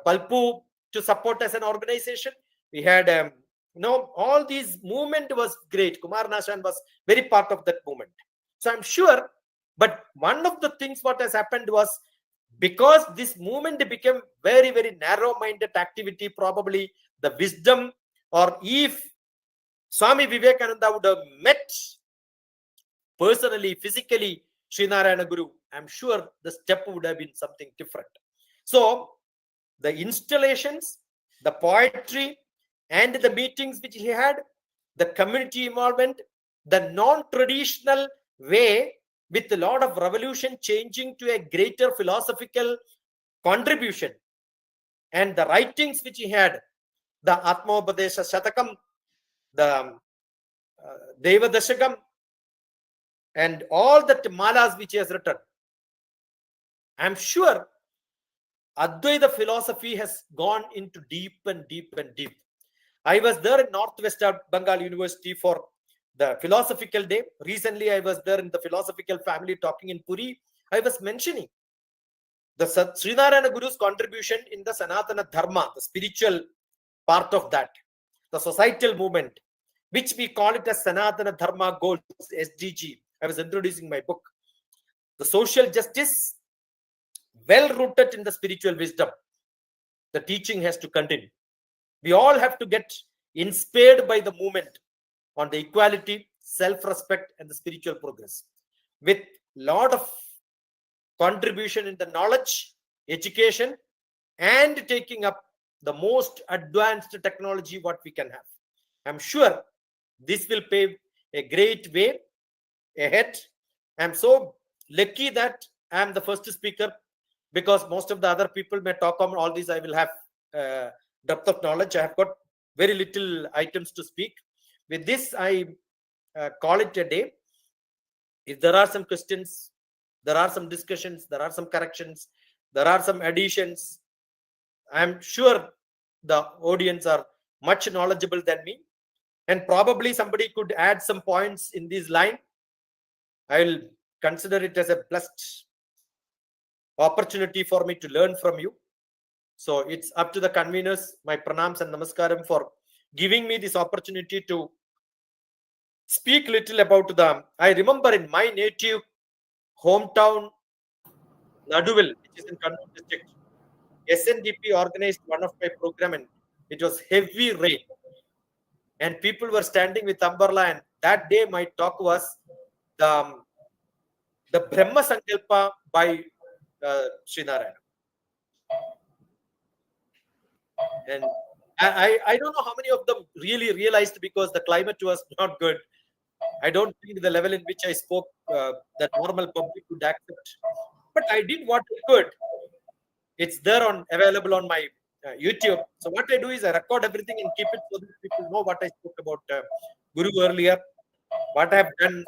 Palpu to support as an organization. We had all these movement was great. Kumar Nashan was very part of that movement. So I'm sure, but one of the things what has happened was, because this movement became very, very narrow-minded activity, probably the wisdom, or if Swami Vivekananda would have met personally, physically, Sree Narayana Guru, I'm sure the step would have been something different. So the installations, the poetry, and the meetings which he had, the community involvement, the non-traditional way, with a lot of revolution changing to a greater philosophical contribution, and the writings which he had, the Atmopadesha Shatakam, the Deva Dashakam, and all the malas which he has written, I'm sure Advaita philosophy has gone into deep and deep and deep. I was there in Northwest Bengal University for the philosophical day. Recently, I was there in the philosophical family talking in Puri. I was mentioning the Sree Narayana Guru's contribution in the Sanatana Dharma, the spiritual part of that, the societal movement, which we call it as Sanatana Dharma goals, SDG. I was introducing my book. The social justice, well rooted in the spiritual wisdom. The teaching has to continue. We all have to get inspired by the movement on the equality, self-respect, and the spiritual progress, with lot of contribution in the knowledge, education, and taking up the most advanced technology what we can have. I'm sure this will pave a great way ahead. I'm so lucky that I'm the first speaker, because most of the other people may talk on all these. I will have depth of knowledge. I have got very little items to speak. With this, I call it a day. If there are some questions, there are some discussions, there are some corrections, there are some additions, I'm sure the audience are much knowledgeable than me, and probably somebody could add some points in this line. I'll consider it as a blessed opportunity for me to learn from you. So it's up to the conveners, my pranams and namaskaram, for giving me this opportunity to speak little about the. I remember in my native hometown, Naduvil, which is in Kannur district, SNDP organized one of my program, and it was heavy rain, and people were standing with umbrella. And that day, my talk was the Brahma Sankalpa by Sree Narayana. And I don't know how many of them really realized, because the climate was not good. I don't think the level in which I spoke that normal public would accept. But I did what I could. It's there available on my YouTube. So what I do is I record everything and keep it so that people know what I spoke about Guru earlier, what I have done,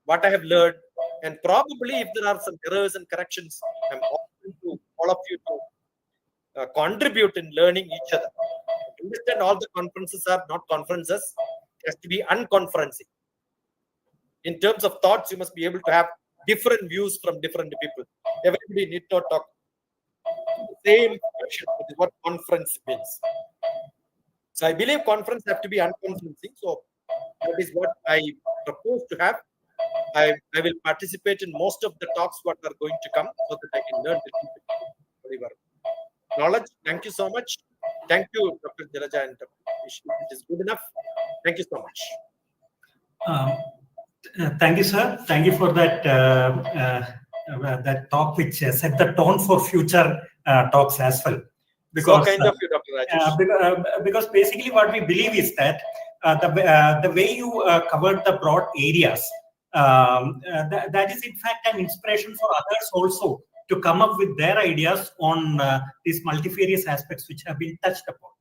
what I have learned, and probably if there are some errors and corrections, I'm open to all of you to contribute in learning each other. Understand, all the conferences are not conferences. It has to be unconferencing. In terms of thoughts, you must be able to have different views from different people. Everybody need to talk the same question. That is what conference means. So I believe conference have to be unconferencing. So that is what I propose to have. I will participate in most of the talks what are going to come, so that I can learn the knowledge. Thank you so much. Thank you, Dr. Jalaja and Dr. Ish. It is good enough. Thank you so much. Thank you, sir. Thank you for that that talk, which set the tone for future talks as well. Because, so kind of you, Dr. Rajesh. Because basically what we believe is that the way you covered the broad areas, that is in fact an inspiration for others also to come up with their ideas on these multifarious aspects which have been touched upon.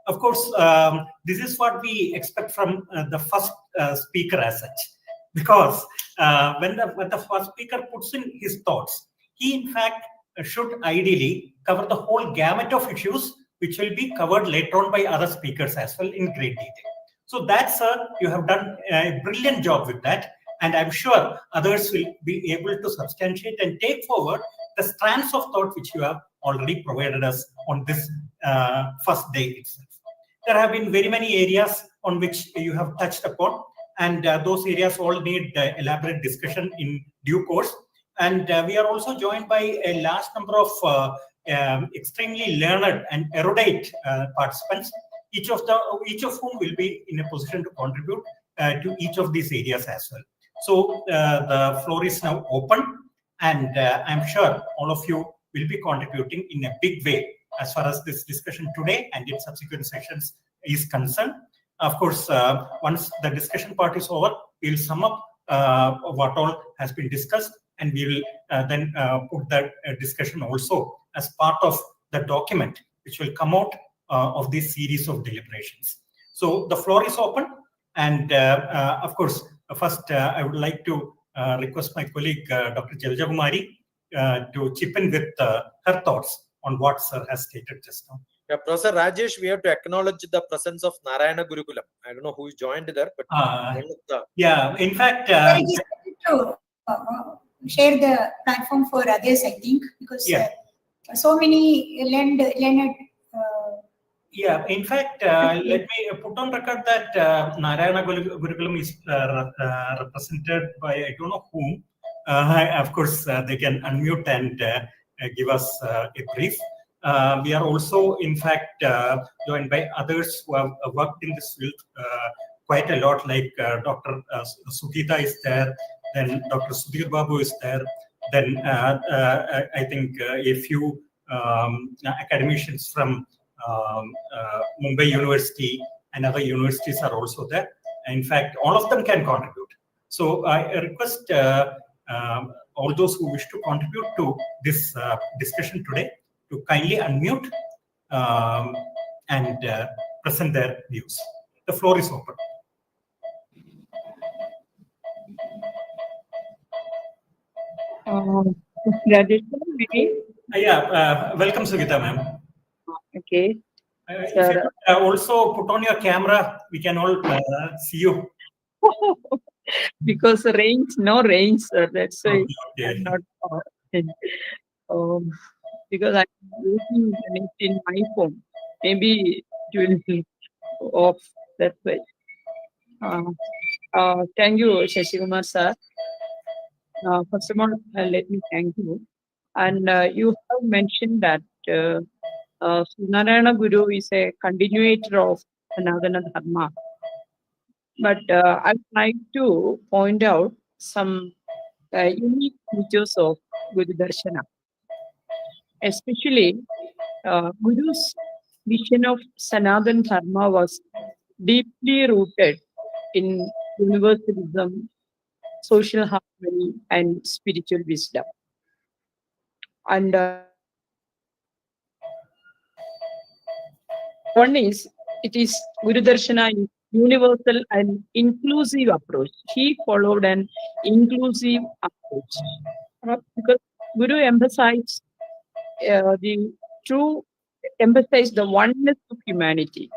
Of course, this is what we expect from the first speaker as such, because when the first speaker puts in his thoughts, he in fact should ideally cover the whole gamut of issues which will be covered later on by other speakers as well in great detail. So that, sir, you have done a brilliant job with that, and I'm sure others will be able to substantiate and take forward the strands of thought which you have already provided us on this first day itself. There have been very many areas on which you have touched upon, and those areas all need elaborate discussion in due course. And we are also joined by a large number of extremely learned and erudite participants, each of whom will be in a position to contribute to each of these areas as well. So the floor is now open, and I'm sure all of you will be contributing in a big way as far as this discussion today and in subsequent sessions is concerned. Of course, once the discussion part is over, we'll sum up what all has been discussed, and we will then put that discussion also as part of the document which will come out of this series of deliberations. So the floor is open, and of course, first I would like to request my colleague Dr. Jalja Kumari to chip in with her thoughts on what sir has stated just now. Yeah, Professor Rajesh, we have to acknowledge the presence of Narayana Gurukulam. I don't know who joined there, but yeah, in fact, I just wanted to share the platform for others, I think, because so many learned. Yeah, in fact, let me put on record that Narayana Gurukulam is represented by I don't know whom. Of course, they can unmute and give us a brief. We are also, in fact, joined by others who have worked in this field quite a lot, like Dr. Sugita is there, then Dr. Sudhir Babu is there, then I think a few academicians from Mumbai University and other universities are also there. In fact, all of them can contribute. So I request all those who wish to contribute to this discussion today to kindly unmute and present their views. The floor is open. Welcome, Sugita, ma'am. Okay. If you also put on your camera, we can all see you. Because no range, sir. That's why Okay. I'm not. Because I'm using it in my phone. Maybe it will be off. That's why. Thank you, Shashikumar sir. First of all, let me thank you. And you have mentioned that Sree Narayana Guru is a continuator of Sanatana Dharma. But I'd like to point out some unique features of Guru Darshana. Especially, Guru's vision of Sanatana Dharma was deeply rooted in universalism, social harmony, and spiritual wisdom. And one is, it is Guru Darshana is universal and inclusive approach. He followed an inclusive approach because Guru emphasized the oneness of humanity.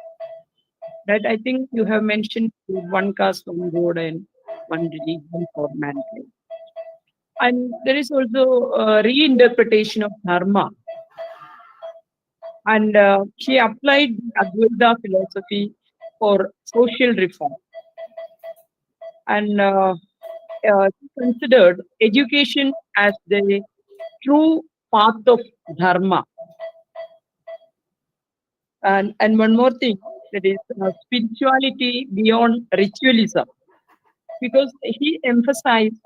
That I think you have mentioned one caste, one God, and one religion for mankind. And there is also a reinterpretation of dharma. And he applied Advaita philosophy for social reform. And he considered education as the true path of dharma. And one more thing, that is spirituality beyond ritualism. Because he emphasized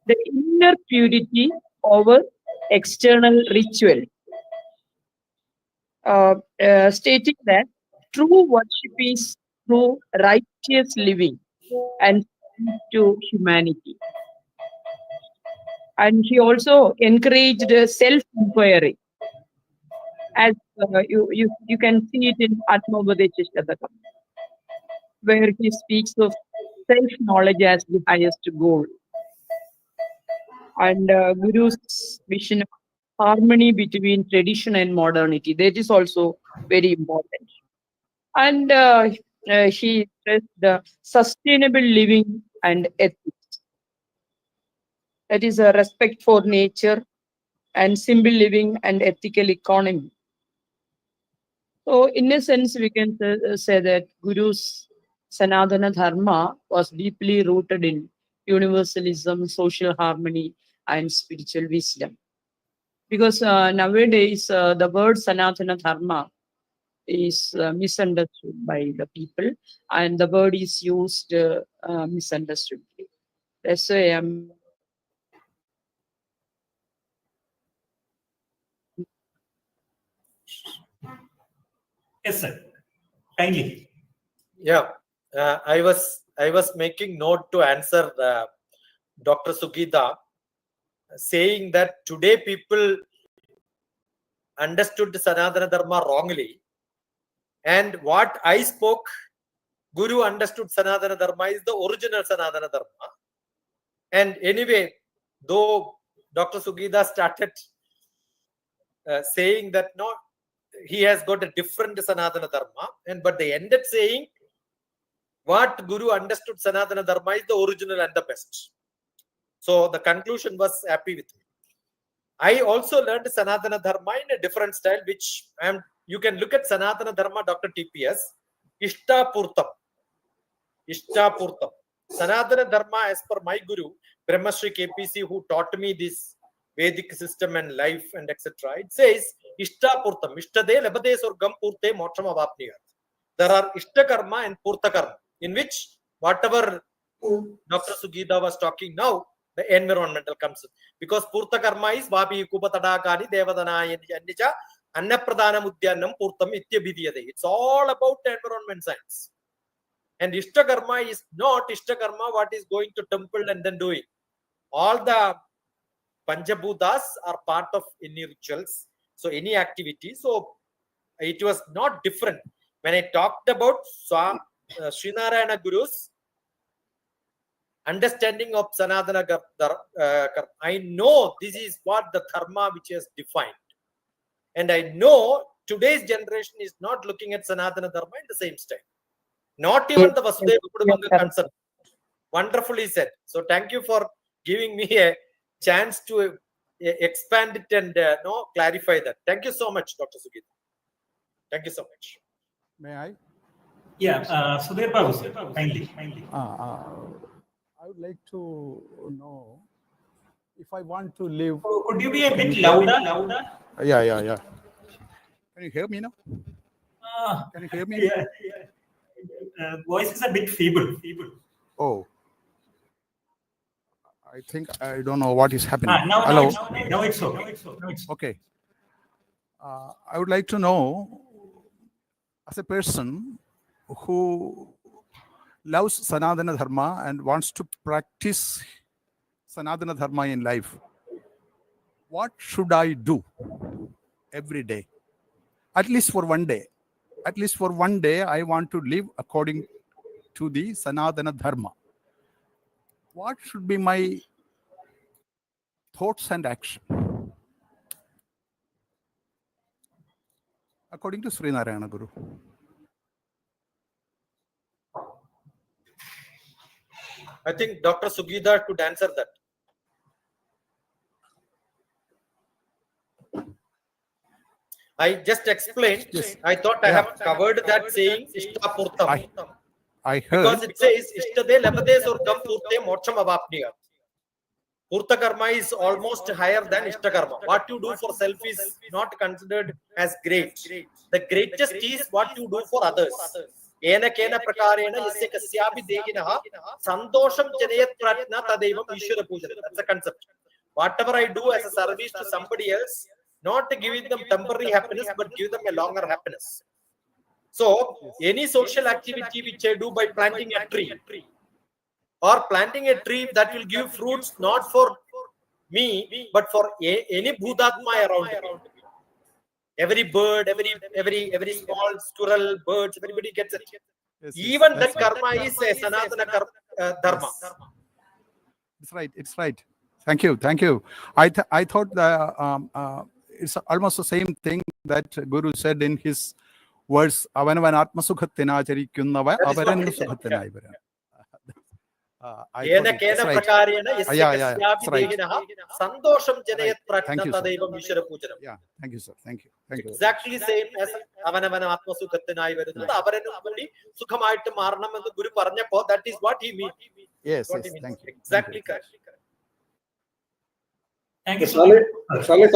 the inner purity over external ritual. Stating that true worship is through righteous living and to humanity. And he also encouraged self-inquiry. as you can see it in Atmavadesha Shadakam, where he speaks of self-knowledge as the highest goal. And Guru's vision of harmony between tradition and modernity, that is also very important. And he stressed the sustainable living and ethics. That is a respect for nature and simple living and ethical economy. So, in a sense, we can say that Guru's Sanatana Dharma was deeply rooted in universalism, social harmony, and spiritual wisdom. Because nowadays, the word Sanatana Dharma is misunderstood by the people, and the word is used misunderstedly. That's why I'm. Yes, sir. Kindly. Yeah, I was making note to answer Dr. Sugita, saying that today people understood Sanatana Dharma wrongly, and what I spoke, Guru understood Sanatana Dharma is the original Sanatana Dharma. And anyway, though Dr. Sugita started saying that no, he has got a different Sanatana Dharma, but they ended saying what Guru understood Sanatana Dharma is the original and the best. So the conclusion was happy with me. I also learned Sanatana Dharma in a different style, which you can look at Sanatana Dharma, Dr. TPS, Ishtapurtam. Ishtapurtam. Sanatana Dharma, as per my Guru, Brahmashri KPC, who taught me this Vedic system and life and etc. It says Ishtapurtam. Ishtade labade surgam purte moksham avapniyat. There are Ishtakarma and Purtakarma, in which whatever Dr. Sugita was talking now, the environmental comes. Because Purtakarma is Vapi Kupatadakani Devadana Yanija Annapradana Mudyanam Purtam Ityabidiyade. It's all about environment science. And Ishtakarma is not Ishtakarma, what is going to temple and then doing. All the Panchabhutas are part of any rituals, so any activity. So it was not different. When I talked about Sree Narayana Guru's understanding of Sanatana Dharma, I know this is what the Dharma which is defined. And I know today's generation is not looking at Sanatana Dharma in the same style. Not even the Vasudeva Kudambanga concept. Wonderfully said. So thank you for giving me a chance to expand it and clarify that. Thank you so much, Dr. Sugita. Thank you so much. May I? Yeah, Sudhir Babu, sir, kindly. I would like to know if I want to live. Could you be a bit louder? Yeah. Can you hear me now? Can you hear me? Yeah. Voice is a bit feeble. Oh. I think I don't know what is happening. Now it's okay. Okay. I would like to know, as a person who loves Sanatana Dharma and wants to practice Sanatana Dharma in life, what should I do every day? At least for one day. At least for one day, I want to live according to the Sanatana Dharma. What should be my thoughts and action? According to Sree Narayana Guru. I think Dr. Sugita could answer that. I just explained. Yes. I thought I have covered that saying Ishtapurtam. I heard. Because it says Ishtade Labade Surgam Purte Moksham Avapniyat. Purtakarma is almost higher than Ishtakarma. What you do for self is not considered as great. The greatest is what you do for others. Ena kena prakarena yasya kasyapi dehinaha santosham janayat pratna tadevam ishwara pujana. That's the concept. Whatever I do as a service to somebody else, not giving them temporary happiness, but give them a longer happiness. So, any social activity which I do by planting a tree, or planting a tree that will give fruits not for me, but for any Bhutatma around me. Every bird, every small squirrel, birds, everybody gets it. Yes, Even that's that karma is a Sanatana Dharma. It's right. It's right. Thank you. Thank you. I thought that it's almost the same thing that Guru said in his words. Avanavan Atmasukhatinacharikunava avaran sukhatinayi varan. I thought it's right. Yeah, it's right. Thank you, sir. Yeah, thank you, sir. Thank you. Thank you. Exactly same as Avanavana Atmasukhathinayi varunnu. Avaranum koodi sukhamayittu maaranam ennu Guru paranjappo, that is what he means. Yes, What yes. he means. Thank you. Exactly correct. Thank you so much. Shall I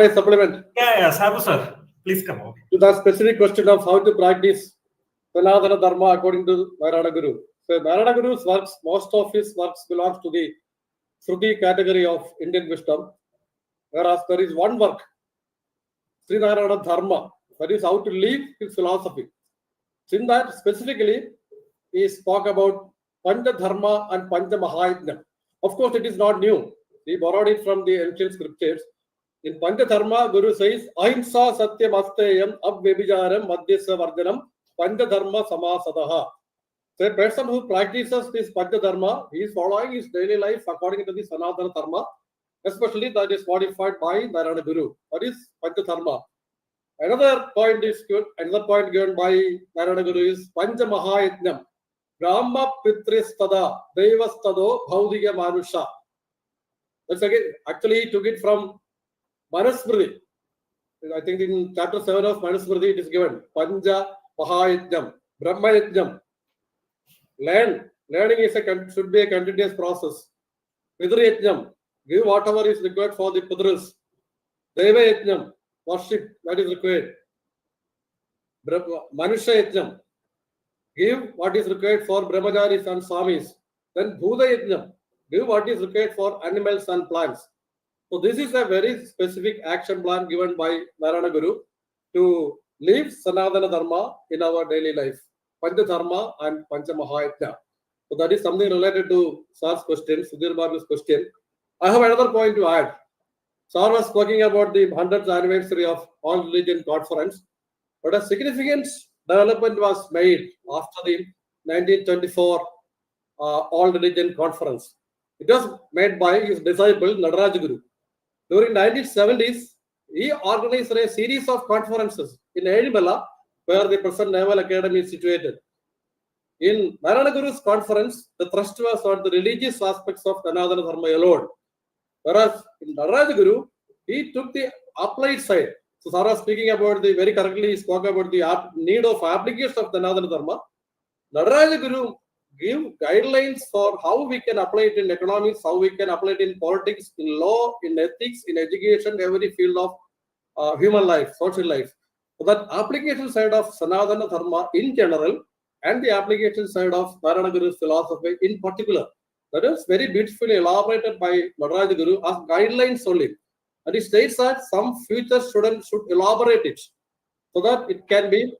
supplement? Yeah, Sabu sir, please come over. To the specific question of how to practice Sanatana Dharma according to Narayana Guru. So Narayana Guru's works, most of his works belongs to the Shruti category of Indian wisdom, whereas there is one work, Sree Narayana Dharma, that is how to live his philosophy. So in that specifically, he spoke about Pancha Dharma and Pancha Mahayajna. Of course, it is not new. He borrowed it from the ancient scriptures. In Pancha Dharma, Guru says, Ahimsa Satyam Asteyam Abvibhijaram Madhyasa Varjanam Pancha Dharma Samasadaha. So a person who practices this Pancha Dharma, he is following his daily life according to the Sanatana Dharma, especially that is modified by Narayana Guru. That is Pancha Dharma. Another point given by Narayana Guru is Pancha Mahayajnam. Brahma Pitristada Devastado Bhaudhiga Manusha. That's again, actually he took it from Manusmriti. I think in chapter 7 of Manusmriti it is given. Pancha Mahayajnam. Brahmayajnam. Learning is should be a continuous process. Pitrayajnam. Give whatever is required for the Putras. Devayajnam. Worship, that is required. Manushayajnam. Give what is required for Brahmacharis and Swamis. Then Bhudayajnam. Give what is required for animals and plants. So this is a very specific action plan given by Narayana Guru to live Sanatana Dharma in our daily life. Pancha Dharma and Pancha Mahayajna. So that is something related to Sar's question, Sudhir Babu's question. I have another point to add. Sar was talking about the 100th anniversary of All Religion Conference, but a significant development was made after the 1924 All Religion Conference. It was made by his disciple Nadaraj Guru. During 1970s, he organized a series of conferences in Edinburgh, where the present Naval Academy is situated. In Narayana Guru's conference, the thrust was on the religious aspects of Sanatana Dharma alone. Whereas in Nadaraj Guru, he took the applied side. So Sara speaking about the, very correctly spoke about the need of application of the Sanatana Dharma. Nadaraj Guru give guidelines for how we can apply it in economics, how we can apply it in politics, in law, in ethics, in education, every field of human life, social life. So that application side of Sanatana Dharma in general and the application side of Narayana Guru's philosophy in particular, that is very beautifully elaborated by Nadaraj Guru as guidelines only. And he states that some future students should elaborate it so that it can be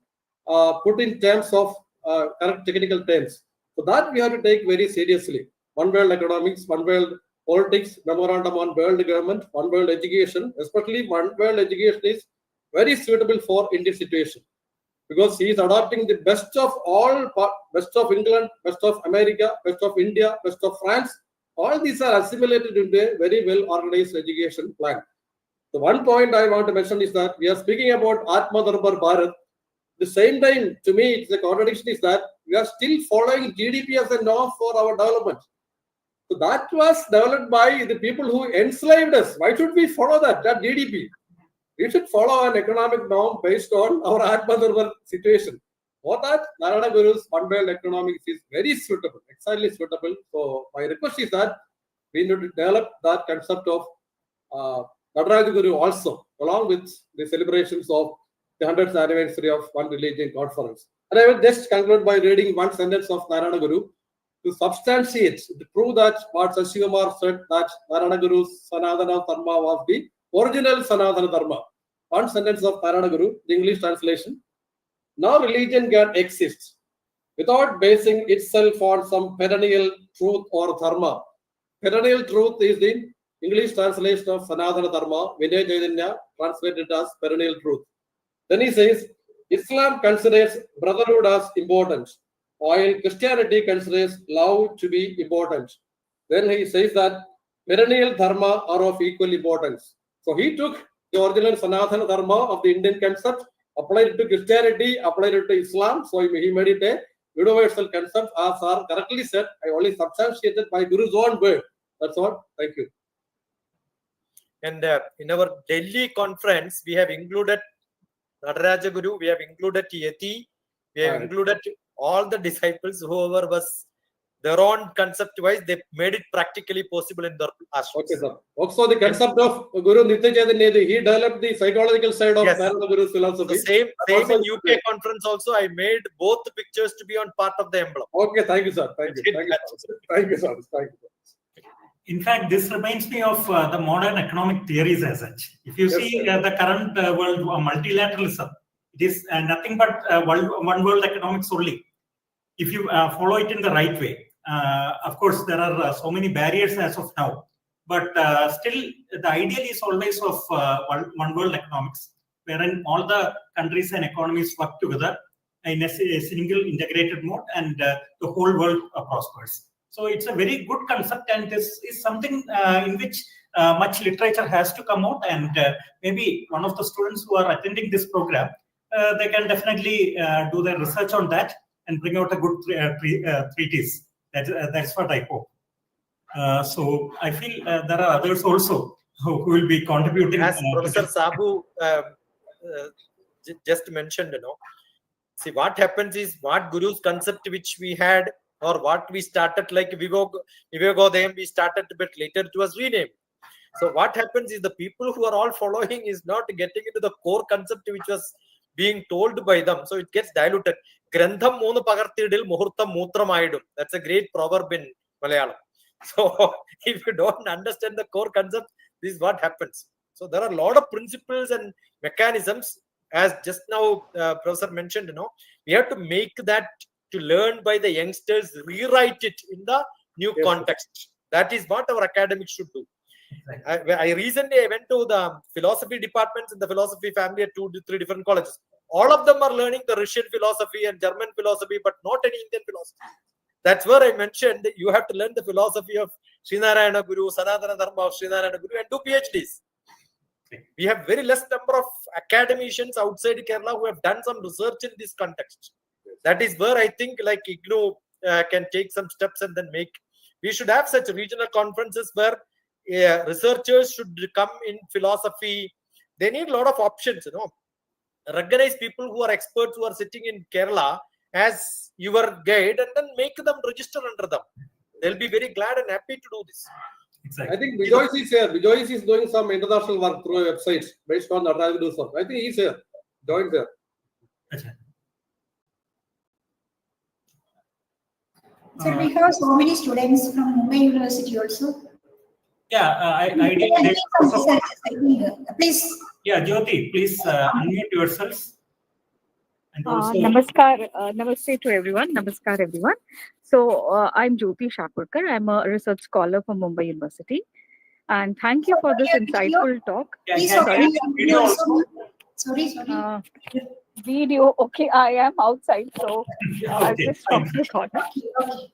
put in terms of correct technical terms. So that we have to take very seriously. One world economics, one world politics, memorandum on world government, one world education, especially one world education is very suitable for Indian situation, because he is adopting the best of all, best of England, best of America, best of India, best of France. All these are assimilated into a very well organized education plan. The one point I want to mention is that we are speaking about Atmanirbhar Bharat. The same time, to me, it's a contradiction is that we are still following GDP as a norm for our development. So that was developed by the people who enslaved us. Why should we follow that GDP? We should follow an economic norm based on our Atmanirbhar situation. For that, Narayana Guru's one world economics is very suitable, exactly suitable. So my request is that we need to develop that concept of Nadaraj Guru also, along with the celebrations of the 100th anniversary of One Religion Conference. And I will just conclude by reading one sentence of Narayana Guru to substantiate, to prove that what Shashi Kumar said, that Narayana Guru's Sanatana Dharma was the original Sanatana Dharma. One sentence of Narayana Guru, the English translation. No religion can exist without basing itself on some perennial truth or dharma. Perennial truth is the English translation of Sanatana Dharma, Vinay Chaitanya translated as perennial truth. Then he says, Islam considers brotherhood as important, while Christianity considers love to be important. Then he says that perennial dharma are of equal importance. So he took the original Sanatana Dharma of the Indian concept, applied it to Christianity, applied it to Islam. So he made it a universal concept, as are correctly said. I only substantiated by Guru's own word. That's all. Thank you. And in our Delhi conference, we have included Narayana Guru, we have included Yeti, we have included all the disciples, whoever was their own concept wise, they made it practically possible in their ashrams. Okay, sir. Also, the concept of Guru Nitya Chaitanya, he developed the psychological side of Narayana Guru's philosophy. The same in UK conference also, I made both the pictures to be on part of the emblem. Okay, thank you, sir. Thank you. Thank you, sir. Thank you, sir. Thank you. In fact, this reminds me of the modern economic theories as such. If you see the current world multilateralism, it is nothing but one world economics only. If you follow it in the right way. Of course, there are so many barriers as of now, but still the ideal is always of one world economics, wherein all the countries and economies work together in a single integrated mode, and the whole world prospers. So it's a very good concept, and this is something in which much literature has to come out, and maybe one of the students who are attending this program, they can definitely do their research on that and bring out a good treatise. That's what I hope. So I feel there are others also who will be contributing. As Professor Sabu just mentioned, see what happens is what Guru's concept which we had, or what we started, like Vivekodayam, we started a bit later, it was renamed. So what happens is the people who are all following is not getting into the core concept which was being told by them. So it gets diluted. Grantham moonu pagarthidil muhurtham mootramayidum. That's a great proverb in Malayalam. So if you don't understand the core concept, this is what happens. So there are a lot of principles and mechanisms, as just now Professor mentioned, we have to make that to learn by the youngsters, rewrite it in the new context. That is what our academics should do. I recently went to the philosophy departments in the philosophy family at 2 to 3 different colleges. All of them are learning the Russian philosophy and German philosophy, but not any Indian philosophy. That's where I mentioned that you have to learn the philosophy of Sree Narayana Guru, Sanatana Dharma of Sree Narayana Guru, and do PhDs. We have very less number of academicians outside Kerala who have done some research in this context. That is where I think like IGNOU can take some steps and then make. We should have such regional conferences where researchers should come in philosophy. They need a lot of options, Recognize people who are experts who are sitting in Kerala as your guide, and then make them register under them. They'll be very glad and happy to do this. Exactly. I think Bijoy is here. Bijoy is doing some international work through websites based on Narayana stuff. I think he's here. Join there. Sir, we have so many students from Mumbai University also. Yeah, I did. Please. Yeah, Jyoti, please unmute yourselves. And also, Namaste to everyone. Namaskar, everyone. So, I'm Jyoti Shakurkar. I'm a research scholar from Mumbai University. And thank you for this insightful talk. Please, sorry. Video. Okay, I am outside, so I'll just stop the recording. Okay.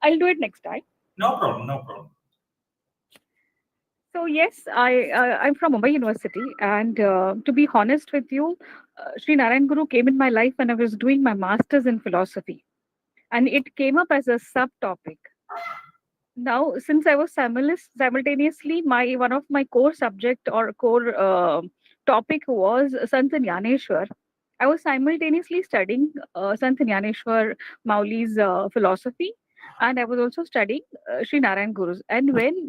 I'll do it next time. no problem. So yes, I'm from Mumbai University, and to be honest with you, Sree Narayana Guru came in my life when I was doing my master's in philosophy, and it came up as a subtopic. Now, since I was simultaneously one of my core subject or core topic was Sant Jnaneshwar, I was simultaneously studying Sant Jnaneshwar Mauli's philosophy, and I was also studying Sree Narayana Guru's. And when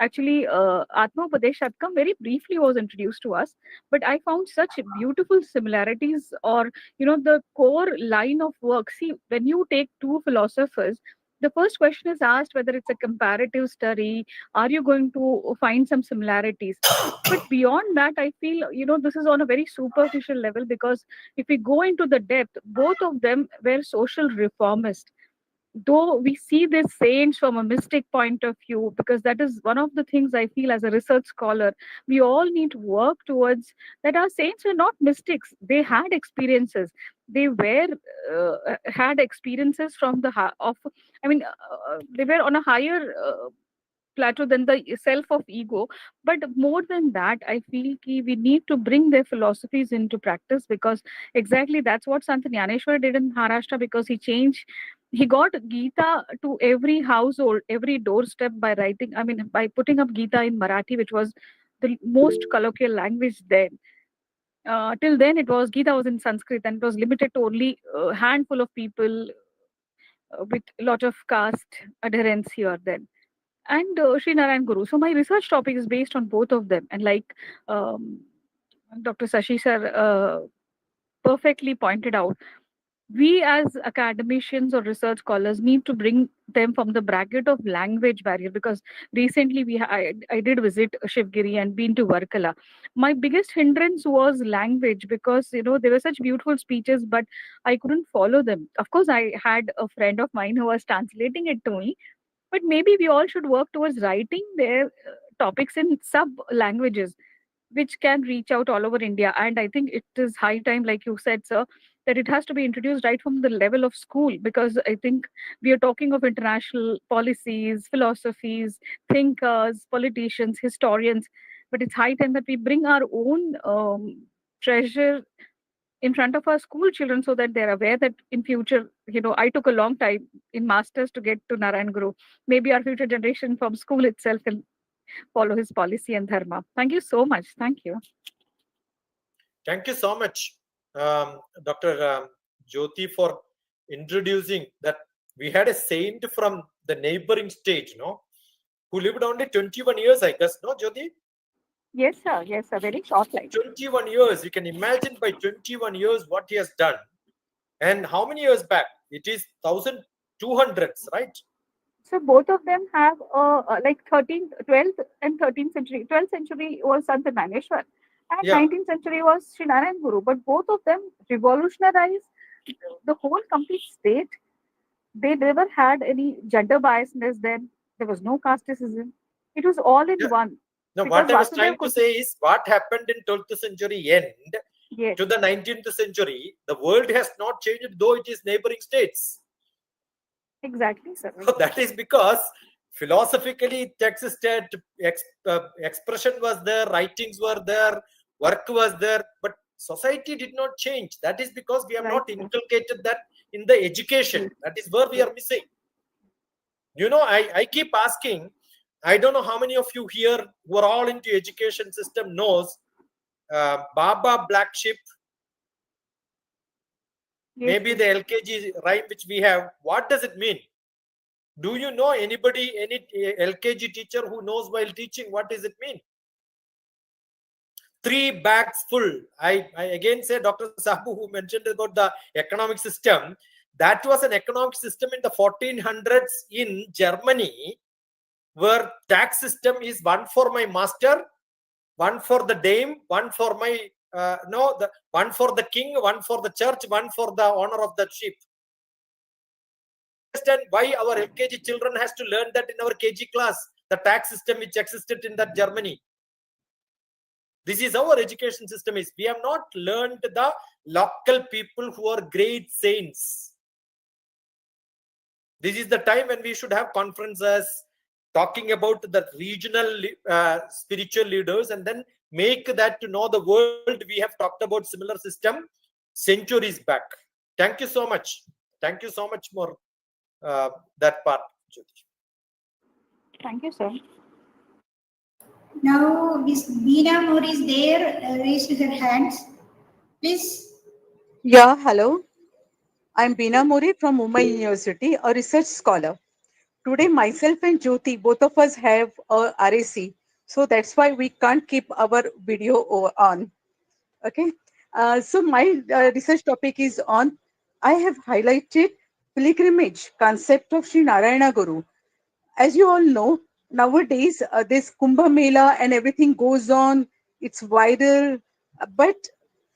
actually Atma Upadesh Shatkam very briefly was introduced to us, but I found such beautiful similarities, or the core line of work. See, when you take two philosophers, the first question is asked whether it's a comparative study. Are you going to find some similarities? But beyond that, I feel, this is on a very superficial level, because if we go into the depth, both of them were social reformists. though we see these saints from a mystic point of view, because that is one of the things I feel as a research scholar, we all need to work towards that. Our saints were not mystics; they had experiences. They were had experiences from the of. I mean, they were on a higher plateau than the self of ego. But more than that, I feel we need to bring their philosophies into practice, because exactly that's what Sant Jnaneshwar did in Maharashtra, because he got Gita to every household, every doorstep by writing, I mean, by putting up Gita in Marathi, which was the most colloquial language then. Till then, it was Gita was in Sanskrit, and it was limited to only a handful of people with a lot of caste adherence here then. And Sree Narayana Guru. So my research topic is based on both of them. And like Dr. Sashi sir perfectly pointed out, we as academicians or research scholars need to bring them from the bracket of language barrier, because recently I did visit Shivgiri and been to Varkala. My biggest hindrance was language, because there were such beautiful speeches, but I couldn't follow them. Of course, I had a friend of mine who was translating it to me, but maybe we all should work towards writing their topics in sub languages, which can reach out all over India. And I think it is high time, like you said, sir, that it has to be introduced right from the level of school, because I think we are talking of international policies, philosophies, thinkers, politicians, historians, but it's high time that we bring our own treasure in front of our school children, so that they're aware that in future, I took a long time in masters to get to Narayan Guru. Maybe our future generation from school itself can follow his policy and dharma. Thank you so much. Thank you. Thank you so much, Dr. Jyoti, for introducing that we had a saint from the neighboring state, who lived only 21 years, I guess, no, Jyoti? Yes, sir. Yes, sir. Very short life. 21 years. You can imagine by 21 years what he has done. And how many years back? It is 1200s, right? So both of them have like 12th and 13th century. 12th century was Sant Jnaneshwar, and 19th century was Sree Narayana Guru. But both of them revolutionized the whole complete state. They never had any gender biasness then. There was no casteism. It was all in one. No, Because what I was Vasudev trying to say is what happened in 12th century end Yes. to the 19th century, the world has not changed, though it is neighboring states. Exactly, sir. So that is because philosophically it existed, expression was there, writings were there, work was there, but society did not change. That is because we have not inculcated that in the education. That is where we are missing. I keep asking, I don't know how many of you here who are all into education system knows Baba Black Sheep. Maybe the LKG rhyme which we have. What does it mean? Do you know anybody, any LKG teacher who knows while teaching what does it mean? 3 bags full. I again say Dr. Sabu who mentioned about the economic system. That was an economic system in the 1400s in Germany, where tax system is one for my master, one for the dame, one for my one for the king, one for the church, one for the owner of the sheep. Understand why our LKG children has to learn that in our KG class, the tax system which existed in that Germany. This is our education system is. We have not learned the local people who are great saints. This is the time when we should have conferences talking about the regional spiritual leaders, and then make that to know the world. We have talked about similar system centuries back. Thank you so much. Thank you so much for that part. Thank you, sir. Now, Miss Beena Moore is there, raised her hands. Please. Yeah, hello. I'm Beena Mori from Mumbai University, a research scholar. Today, myself and Jyoti, both of us have a RAC. So that's why we can't keep our video on. Okay. So my research topic is on, I have highlighted pilgrimage concept of Sree Narayana Guru. As you all know, nowadays this Kumbh Mela and everything goes on. It's viral. But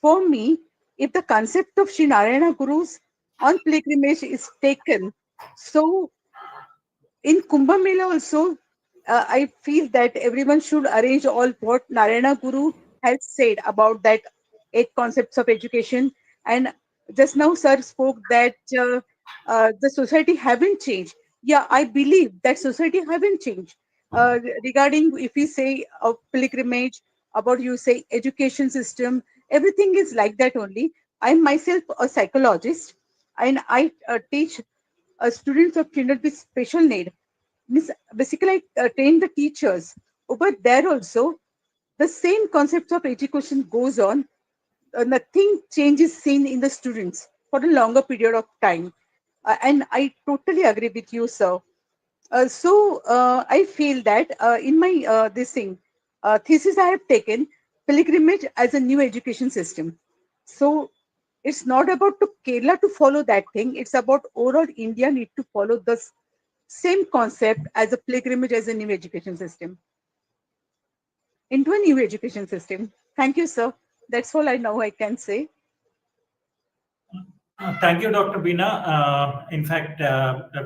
for me, if the concept of Sree Narayana Gurus on pilgrimage is taken So in Kumbh Mela also, I feel that everyone should arrange all what Narayana Guru has said about that 8 concepts of education. And just now, sir spoke that the society haven't changed. Yeah, I believe that society haven't changed. Regarding if we say of pilgrimage, about you say education system, everything is like that only. I'm myself a psychologist, and I teach students of children with special need. Means basically, I train the teachers. Over there also, the same concepts of education goes on. Nothing changes seen in the students for a longer period of time. And I totally agree with you, sir. I feel that in my this thing thesis I have taken pilgrimage as a new education system. So it's not about to Kerala to follow that thing. It's about overall India need to follow the same concept as a pilgrimage as a new education system into a new education system. Thank you, sir. That's all I know I can say. Thank you, Dr. Beena. In fact,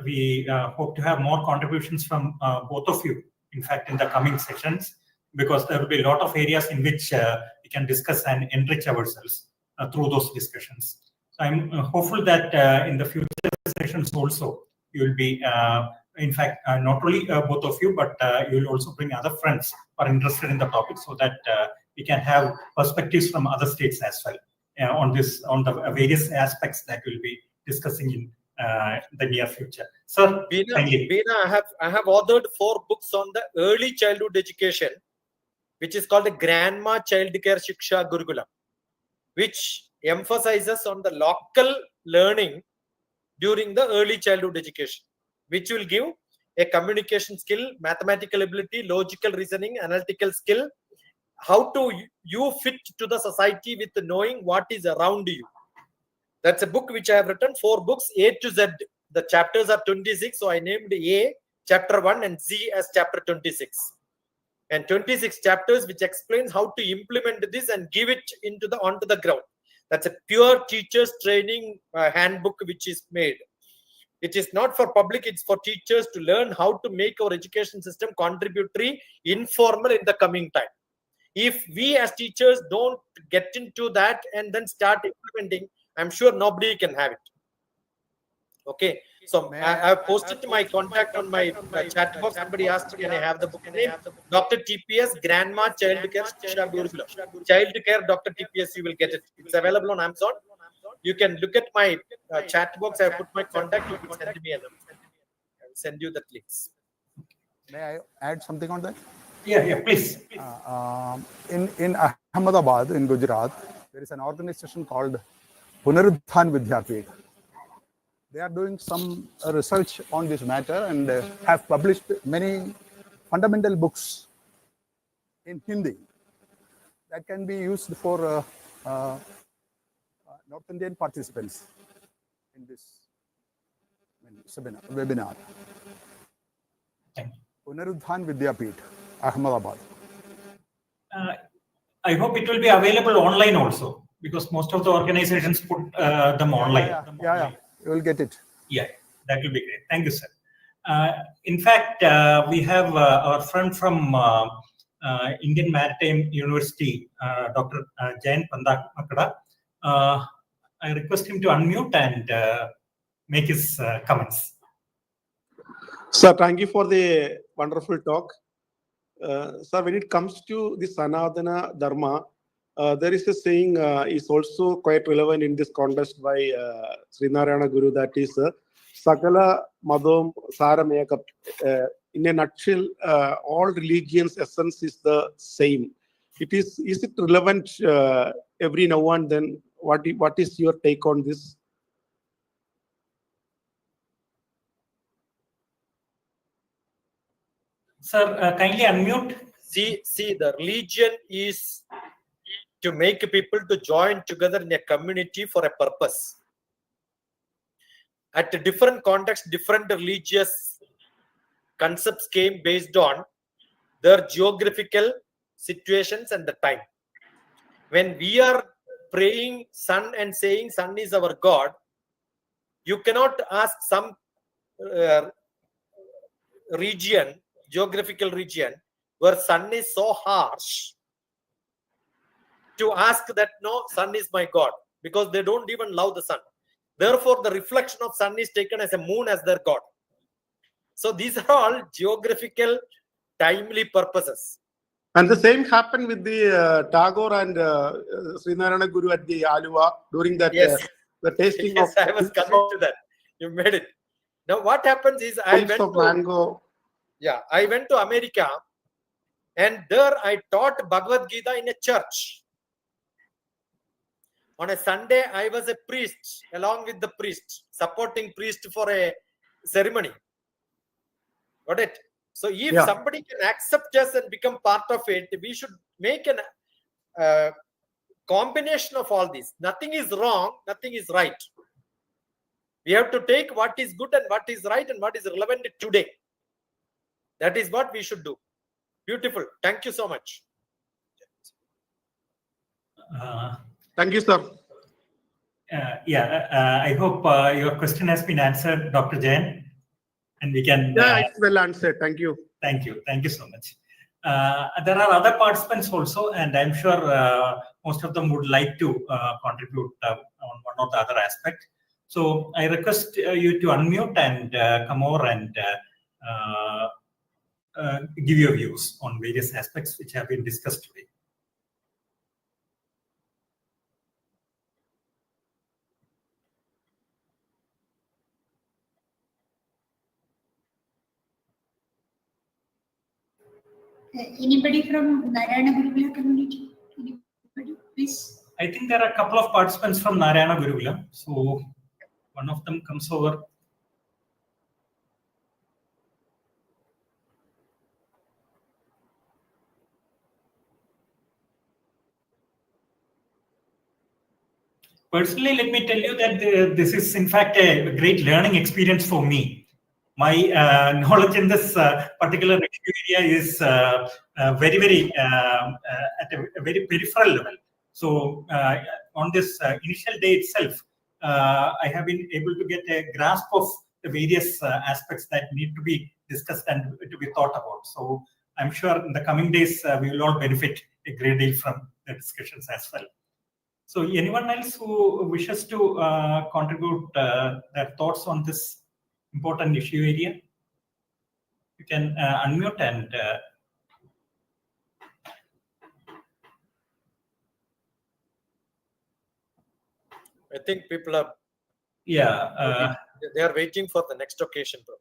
we hope to have more contributions from both of you, in fact, in the coming sessions, because there will be a lot of areas in which we can discuss and enrich ourselves through those discussions. So I'm hopeful that in the future sessions also, you will be, in fact, not only both of you, but you will also bring other friends who are interested in the topic so that we can have perspectives from other states as well. On the various aspects that we'll be discussing in the near future. Sir, Beena, I have authored 4 books on the early childhood education, which is called the Grandma Child Care Shiksha Gurukulam, which emphasizes on the local learning during the early childhood education, which will give a communication skill, mathematical ability, logical reasoning, analytical skill, how to you fit to the society with knowing what is around you. That's a book which I have written, 4 books, A to Z. The chapters are 26, so I named A chapter 1 and Z as chapter 26. And 26 chapters which explains how to implement this and give it onto the ground. That's a pure teachers training handbook which is made. It is not for public, it's for teachers to learn how to make our education system contributory, informal in the coming time. If we as teachers don't get into that and then start implementing, I'm sure nobody can have it. Okay, so I have posted my contact on my chat box. Somebody asked, can I have the book name? Dr. TPS, Grandma Child Care Shiksha Gurukulam. Child Care Dr. TPS, you will get it. It's available on Amazon. You can look at my chat box. I have put my contact. You can send me a number. I'll send you the links. May I add something on that? Yeah, please. In Ahmedabad, in Gujarat, there is an organization called Punaruddhan Vidyapith. They are doing some research on this matter and have published many fundamental books in Hindi that can be used for North Indian participants in this webinar. Punaruddhan Vidyapith, Ahmedabad. I hope it will be available online also, because most of the organizations put them online. Yeah, you will get it. Yeah, that will be great. Thank you, sir. In fact, we have our friend from Indian Maritime University, Dr. Jayan Pandamakada. I request him to unmute and make his comments. Sir, thank you for the wonderful talk. Sir, when it comes to the Sanatana Dharma, there is a saying is also quite relevant in this context by Sree Narayana Guru, that is Sakala Madhom Sarameka. In a nutshell, all religions' essence is the same. Is it relevant every now and then? What is your take on this? Sir, kindly unmute. See, the religion is to make people to join together in a community for a purpose. At a different context, different religious concepts came based on their geographical situations and the time. When we are praying sun and saying sun is our God, you cannot ask some geographical region, where sun is so harsh, to ask that no, sun is my God, because they don't even love the sun. Therefore, the reflection of sun is taken as a moon as their God. So these are all geographical, timely purposes. And the same happened with the Tagore and Sree Narayana Guru at the Aluva during that Yes. the tasting Yes, of I was coming to that. You made it. Now, what happens is I pulps went of to mango. I went to America, and there I taught Bhagavad Gita in a church. On a Sunday, I was a priest along with the priest, supporting priest for a ceremony. Got it? So if Yeah. somebody can accept us and become part of it, we should make a combination of all these. Nothing is wrong, nothing is right. We have to take what is good and what is right and what is relevant today. That is what we should do. Beautiful. Thank you so much. Thank you, sir. I hope your question has been answered, Dr. Jain, and we can. Yeah, it's well answered. Thank you. Thank you. Thank you so much. There are other participants also, and I'm sure most of them would like to contribute on one or the other aspect. So I request you to unmute and come over and give your views on various aspects which have been discussed today. Anybody from Narayana Gurukula community? Anybody, please? I think there are a couple of participants from Narayana Gurukula. So one of them comes over. Personally, let me tell you that this is in fact a great learning experience for me. My knowledge in this particular area is very, very at a very peripheral level. So on this initial day itself, I have been able to get a grasp of the various aspects that need to be discussed and to be thought about. So I'm sure in the coming days, we will all benefit a great deal from the discussions as well. So anyone else who wishes to contribute their thoughts on this important issue area, you can unmute and I think people are they are waiting for the next occasion, bro.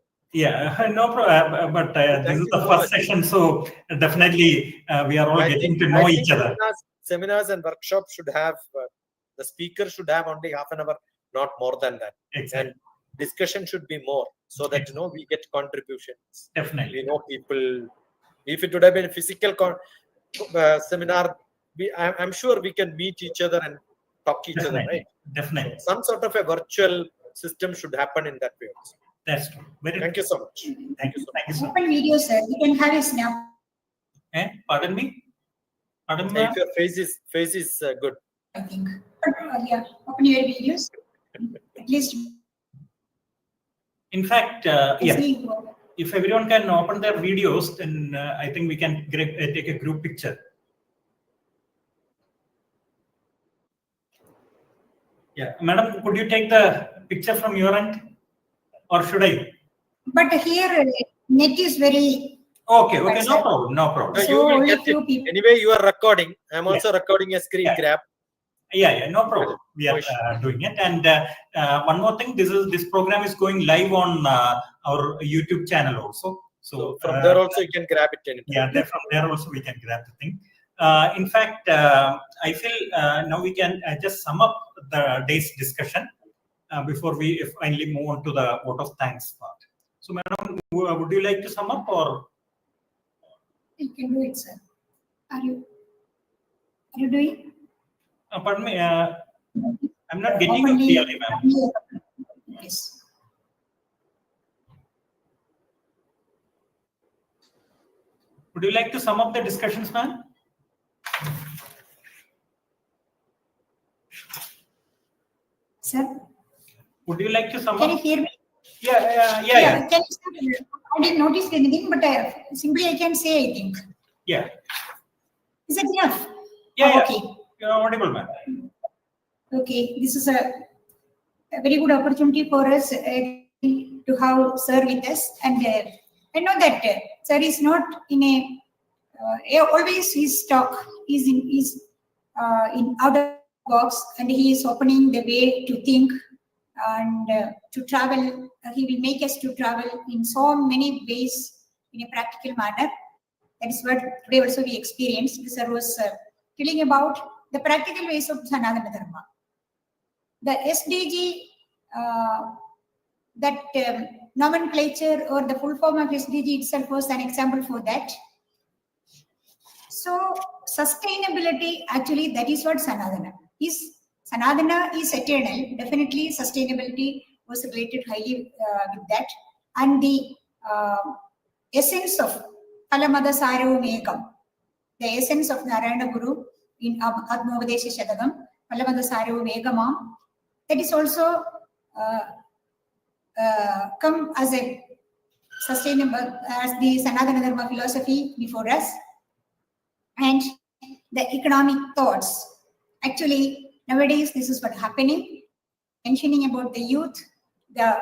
No problem. But this is the first session, so definitely we are all getting to know each other. Seminars and workshops should have the speaker should have only half an hour, not more than that. Exactly. And discussion should be more, so that we get contributions. Definitely. People. If it would have been a physical seminar, I'm sure we can meet each other and talk each other, right? Definitely. So some sort of a virtual system should happen in that way also. That's true. Thank you so much. Thank you so much. Open video, sir. You can have a snap. Pardon me? Pardon me? If your face is good. I think. Yeah, open your videos. At least. In fact, if everyone can open their videos, then I think we can take a group picture. Yeah, madam, could you take the picture from your end, or should I? But here, net is very. Okay, no problem, no problem. So you will get it. Anyway, you are recording. I'm also recording a screen grab. No problem. We are doing it. And one more thing, this program is going live on our YouTube channel also. So from there also you can grab it anytime. Yeah, from there also we can grab the thing. In fact, I feel now we can just sum up the day's discussion before we finally move on to the vote of thanks part. So, madam, would you like to sum up, or? You can do it, sir. Are you doing? Pardon me, I'm not getting you clearly, ma'am. Yes. Would you like to sum up the discussions, ma'am? Sir? Would you like to sum up? Can you hear me? Yeah. I didn't notice anything, but simply I can say, I think. Yeah. Is it enough? Yeah. Okay. You're audible, ma'am. Okay. This is a very good opportunity for us to have Sir with us. And I know that Sir is not in a, always his talk is in out of the box, and he is opening the way to think and to travel. He will make us to travel in so many ways in a practical manner. That is what today also we experienced. Sir was telling about the practical ways of Sanatana Dharma. The SDG, that nomenclature or the full form of SDG itself was an example for that. So sustainability, actually, that is what Sanatana is. Sanatana is eternal. Definitely, sustainability was related highly with that. And the essence of Palamada Saru Mekam, the essence of Narayana Guru in Atmovadesha Shadagam, Palamada Saru Mekamam, that is also come as a sustainable, as the Sanatana Dharma philosophy before us. And the economic thoughts. Actually, nowadays, this is what's happening. Mentioning about the youth, the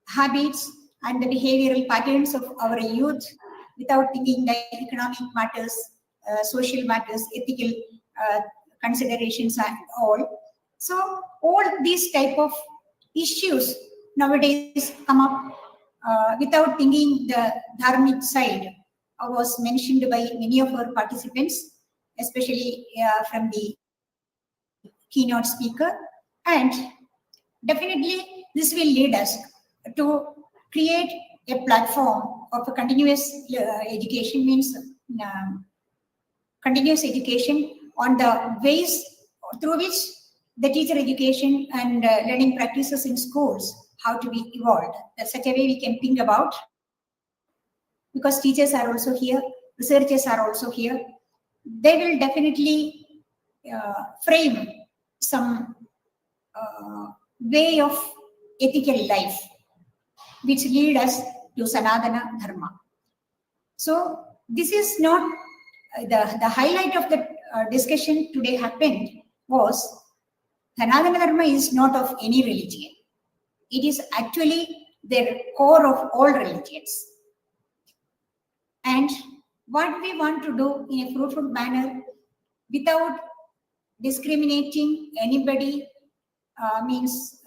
habits and the behavioral patterns of our youth without thinking the economic matters, social matters, ethical considerations and all. So all these type of issues nowadays come up without thinking the dharmic side. Was mentioned by many of our participants, especially from the keynote speaker. And definitely this will lead us to create a platform of a continuous education, means continuous education on the ways through which the teacher education and learning practices in schools, how to be evolved. That's such a way we can think about. Because teachers are also here, researchers are also here. They will definitely frame some way of ethical life which lead us to Sanatana Dharma. So this is not the highlight of the discussion today happened was Sanatana Dharma is not of any religion. It is actually the core of all religions. And what we want to do in a fruitful manner without discriminating anybody means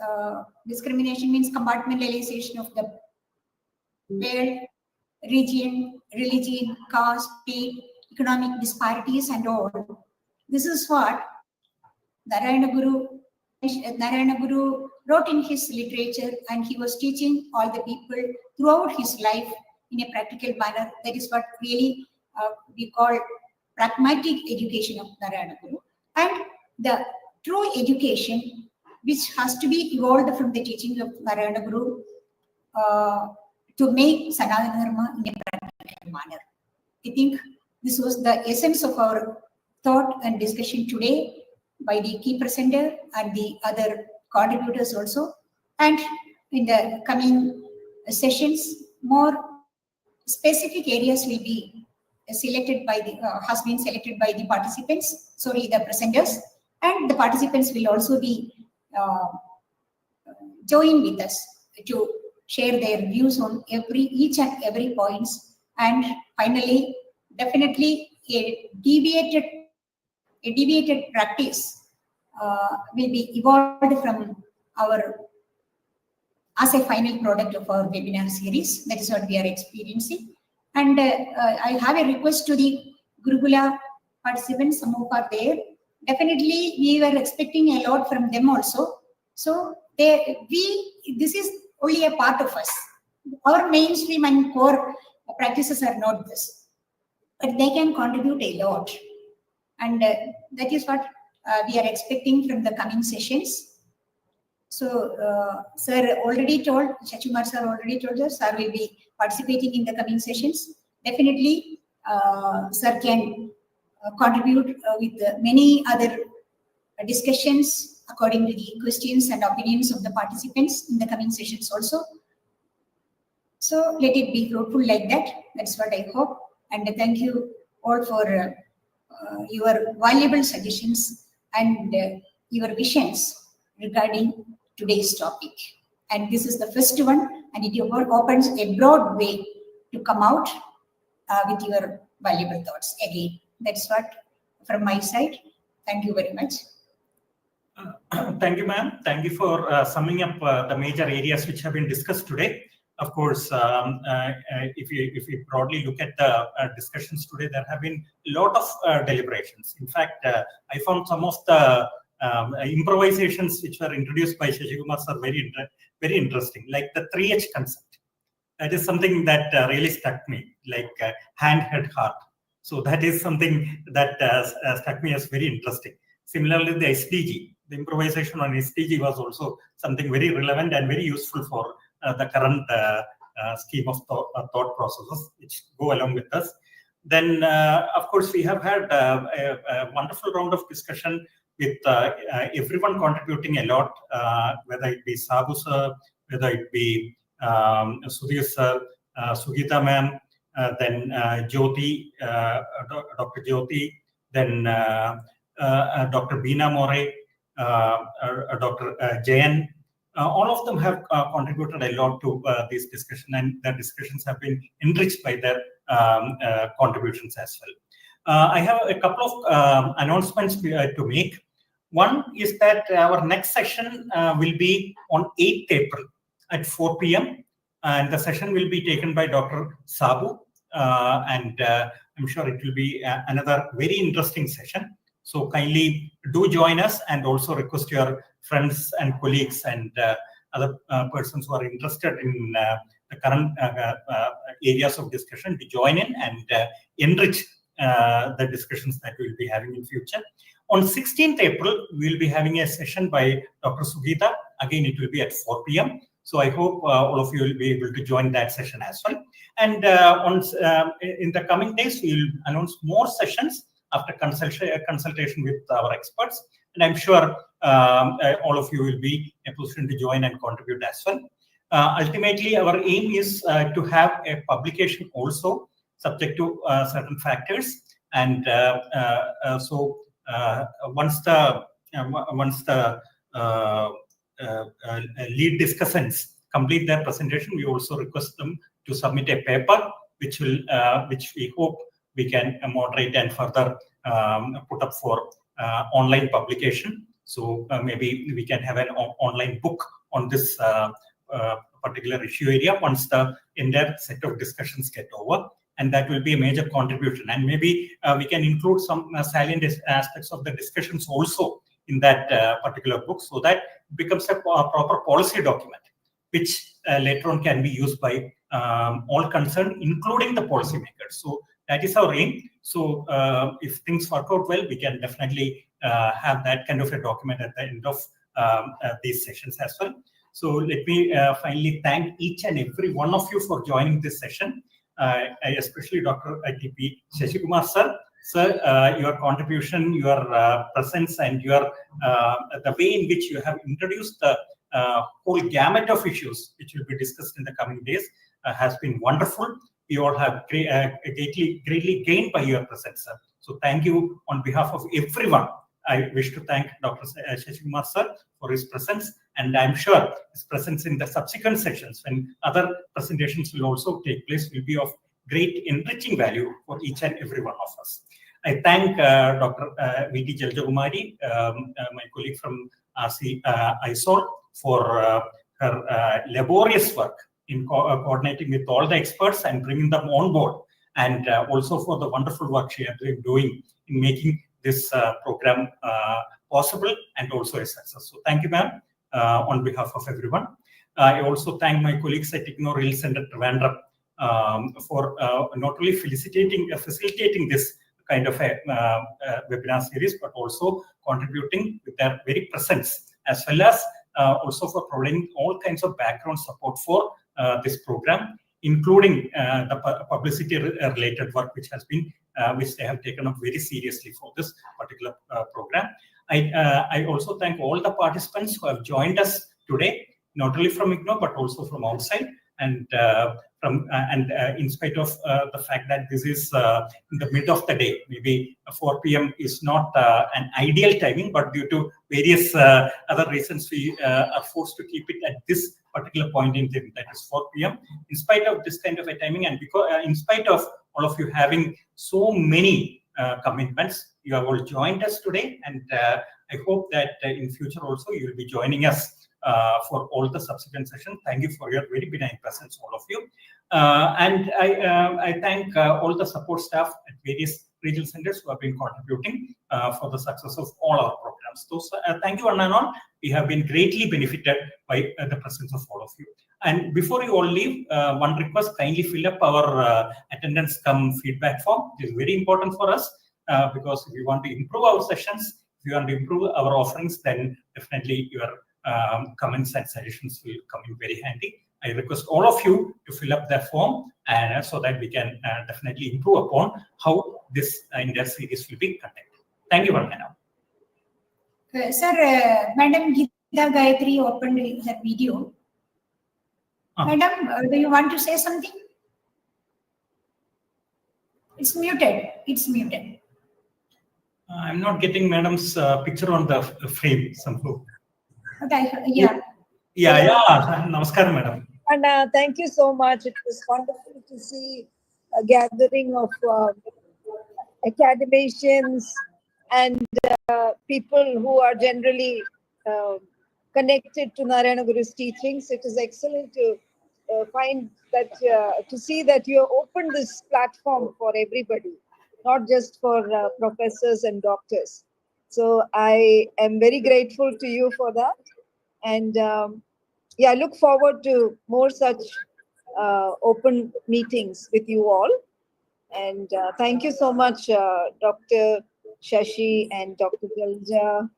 discrimination means compartmentalization of the world, region, religion, caste, state, economic disparities and all. This is what Narayana Guru wrote in his literature, and he was teaching all the people throughout his life in a practical manner. That is what really we call pragmatic education of Narayana Guru. And the true education, which has to be evolved from the teaching of Narayana Guru to make Sanatana Dharma in a practical manner. I think this was the essence of our thought and discussion today by the key presenter and the other contributors also. And in the coming sessions, more specific areas will be selected by the has been selected by the participants, sorry, the presenters, and the participants will also be join with us to share their views on each and every points. And finally, definitely a deviated practice will be evolved from our as a final product of our webinar series. That is what we are experiencing. And I have a request to the Gurukula participants, some who are there. Definitely, we were expecting a lot from them also. So this is only a part of us. Our mainstream and core practices are not this, but they can contribute a lot. And that is what we are expecting from the coming sessions. So, sir already told, Shachumar sir already told us, sir will be participating in the coming sessions. Definitely, sir can contribute with many other discussions according to the questions and opinions of the participants in the coming sessions also. So let it be fruitful like that. That's what I hope. And thank you all for your valuable suggestions and your visions regarding today's topic. And this is the first one, and it opens a broad way to come out with your valuable thoughts again. That's what from my side. Thank you very much. Thank you, ma'am. Thank you for summing up the major areas which have been discussed today. Of course, if you broadly look at the discussions today, there have been a lot of deliberations. In fact, I found some of the improvisations which were introduced by Shashikumar sir very interesting, like the 3H concept. That is something that really struck me, like hand, head, heart. So that is something that struck me as very interesting. Similarly, the SDG, the improvisation on SDG was also something very relevant and very useful for the current scheme of thought processes which go along with us. Then, of course, we have had a wonderful round of discussion with everyone contributing a lot, whether it be Sabu sir, whether it be Sudhir sir, Sugita ma'am, then Jyoti, Dr. Jyoti, then Dr. Beena More, Dr. Jayan. All of them have contributed a lot to this discussion, and the discussions have been enriched by their contributions as well. I have a couple of announcements to make. One is that our next session will be on 8th April at 4 p.m. And the session will be taken by Dr. Sabu. And I'm sure it will be another very interesting session. So kindly do join us, and also request your friends and colleagues and other persons who are interested in the current areas of discussion to join in and enrich the discussions that we'll be having in future. On 16th April, we'll be having a session by Dr. Sugita. Again, it will be at 4 p.m. So I hope all of you will be able to join that session as well. And in the coming days, we'll announce more sessions after consultation with our experts. And I'm sure all of you will be in a position to join and contribute as well. Ultimately, our aim is to have a publication also, subject to certain factors. And so once the lead discussants complete their presentation, we also request them to submit a paper, which we hope we can moderate and further put up for online publication. So maybe we can have an online book on this particular issue area once the entire set of discussions get over. And that will be a major contribution. And maybe we can include some salient aspects of the discussions also in that particular book, so that it becomes a proper policy document, which later on can be used by all concerned, including the policymakers. So that is our aim. So if things work out well, we can definitely have that kind of a document at the end of these sessions as well. So let me finally thank each and every one of you for joining this session. Especially Dr. T.P. Shashikumar sir. Sir, your contribution, your presence, and your the way in which you have introduced the whole gamut of issues which will be discussed in the coming days has been wonderful. We all have greatly gained by your presence, sir. So thank you on behalf of everyone. I wish to thank Dr. Shashikumar sir for his presence, and I'm sure his presence in the subsequent sessions when other presentations will also take place will be of great enriching value for each and every one of us. I thank Dr. V.T. Jaljakumari, my colleague from RC IGNOU, for her laborious work in coordinating with all the experts and bringing them on board, and also for the wonderful work she has been doing in making this program possible and also a success. So thank you, ma'am, on behalf of everyone. I also thank my colleagues at IGNOU Regional Centre Trivandrum for not only facilitating this kind of a webinar series, but also contributing with their very presence, as well as also for providing all kinds of background support for this program, including the publicity related work which has been which they have taken up very seriously for this particular program. I also thank all the participants who have joined us today, not only from IGNOU but also from outside. And in spite of the fact that this is in the mid of the day, maybe 4 p.m. is not an ideal timing, but due to various other reasons, we are forced to keep it at this particular point in time, that is 4 p.m. In spite of this kind of a timing, and because in spite of all of you having so many commitments, you have all joined us today, and I hope that in future also you will be joining us for all the subsequent sessions. Thank you for your very benign presence, all of you. And I thank all the support staff at various regional centers who have been contributing for the success of all our programs. So thank you, one and all. We have been greatly benefited by the presence of all of you. And before you all leave, one request: kindly fill up our attendance cum feedback form. It is very important for us because if we want to improve our sessions, if you want to improve our offerings, then definitely your comments and suggestions will come in very handy. I request all of you to fill up that form, and so that we can definitely improve upon how this entire series will be conducted. Thank you, Varnana. Sir, Madam Gita Gayatri opened her video. Madam, do you want to say something? It's muted. It's muted. I'm not getting Madam's picture on the frame somehow. Okay, yeah. Yeah. Namaskar, Madam. And thank you so much. It was wonderful to see a gathering of academicians and people who are generally connected to Narayana Guru's teachings. It is excellent to find that, to see that you opened this platform for everybody, not just for professors and doctors. So I am very grateful to you for that. And yeah, I look forward to more such open meetings with you all. And thank you so much, Dr. Shashi and Dr. Jalja,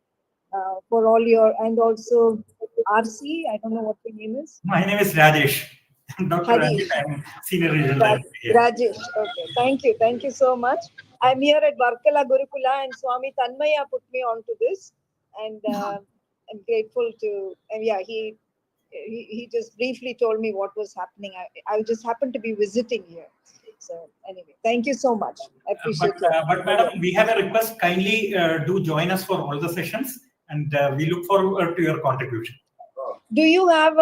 for all your, and also RC, I don't know what your name is. My name is Rajesh. Dr. Rajesh, I'm Senior Regional Director here. Rajesh, okay. Thank you so much. I'm here at Varkala Gurukula, and Swami Tanmaya put me onto this. And I'm grateful to, and yeah, he just briefly told me what was happening. I just happened to be visiting here. So anyway, thank you so much. I appreciate it. But Madam, we have a request. Kindly do join us for all the sessions, and we look forward to your contribution. Do you have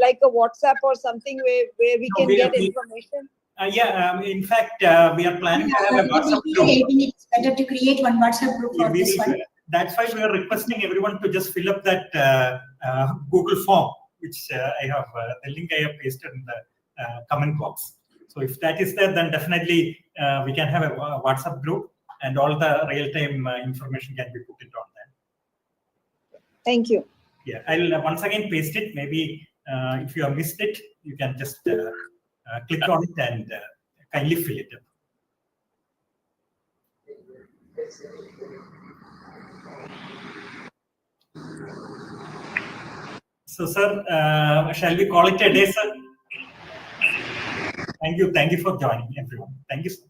like a WhatsApp or something where we can get information? In fact, we are planning to have a WhatsApp group. It's better to create one WhatsApp group for this one. That's why we are requesting everyone to just fill up that Google form, which I have, the link I have pasted in the comment box. So if that is there, then definitely we can have a WhatsApp group, and all the real-time information can be put it on there. Thank you. Yeah, I'll once again paste it. Maybe if you have missed it, you can just click on it and kindly fill it up. So, sir, shall we call it a day, sir? Thank you for joining, everyone. Thank you, sir.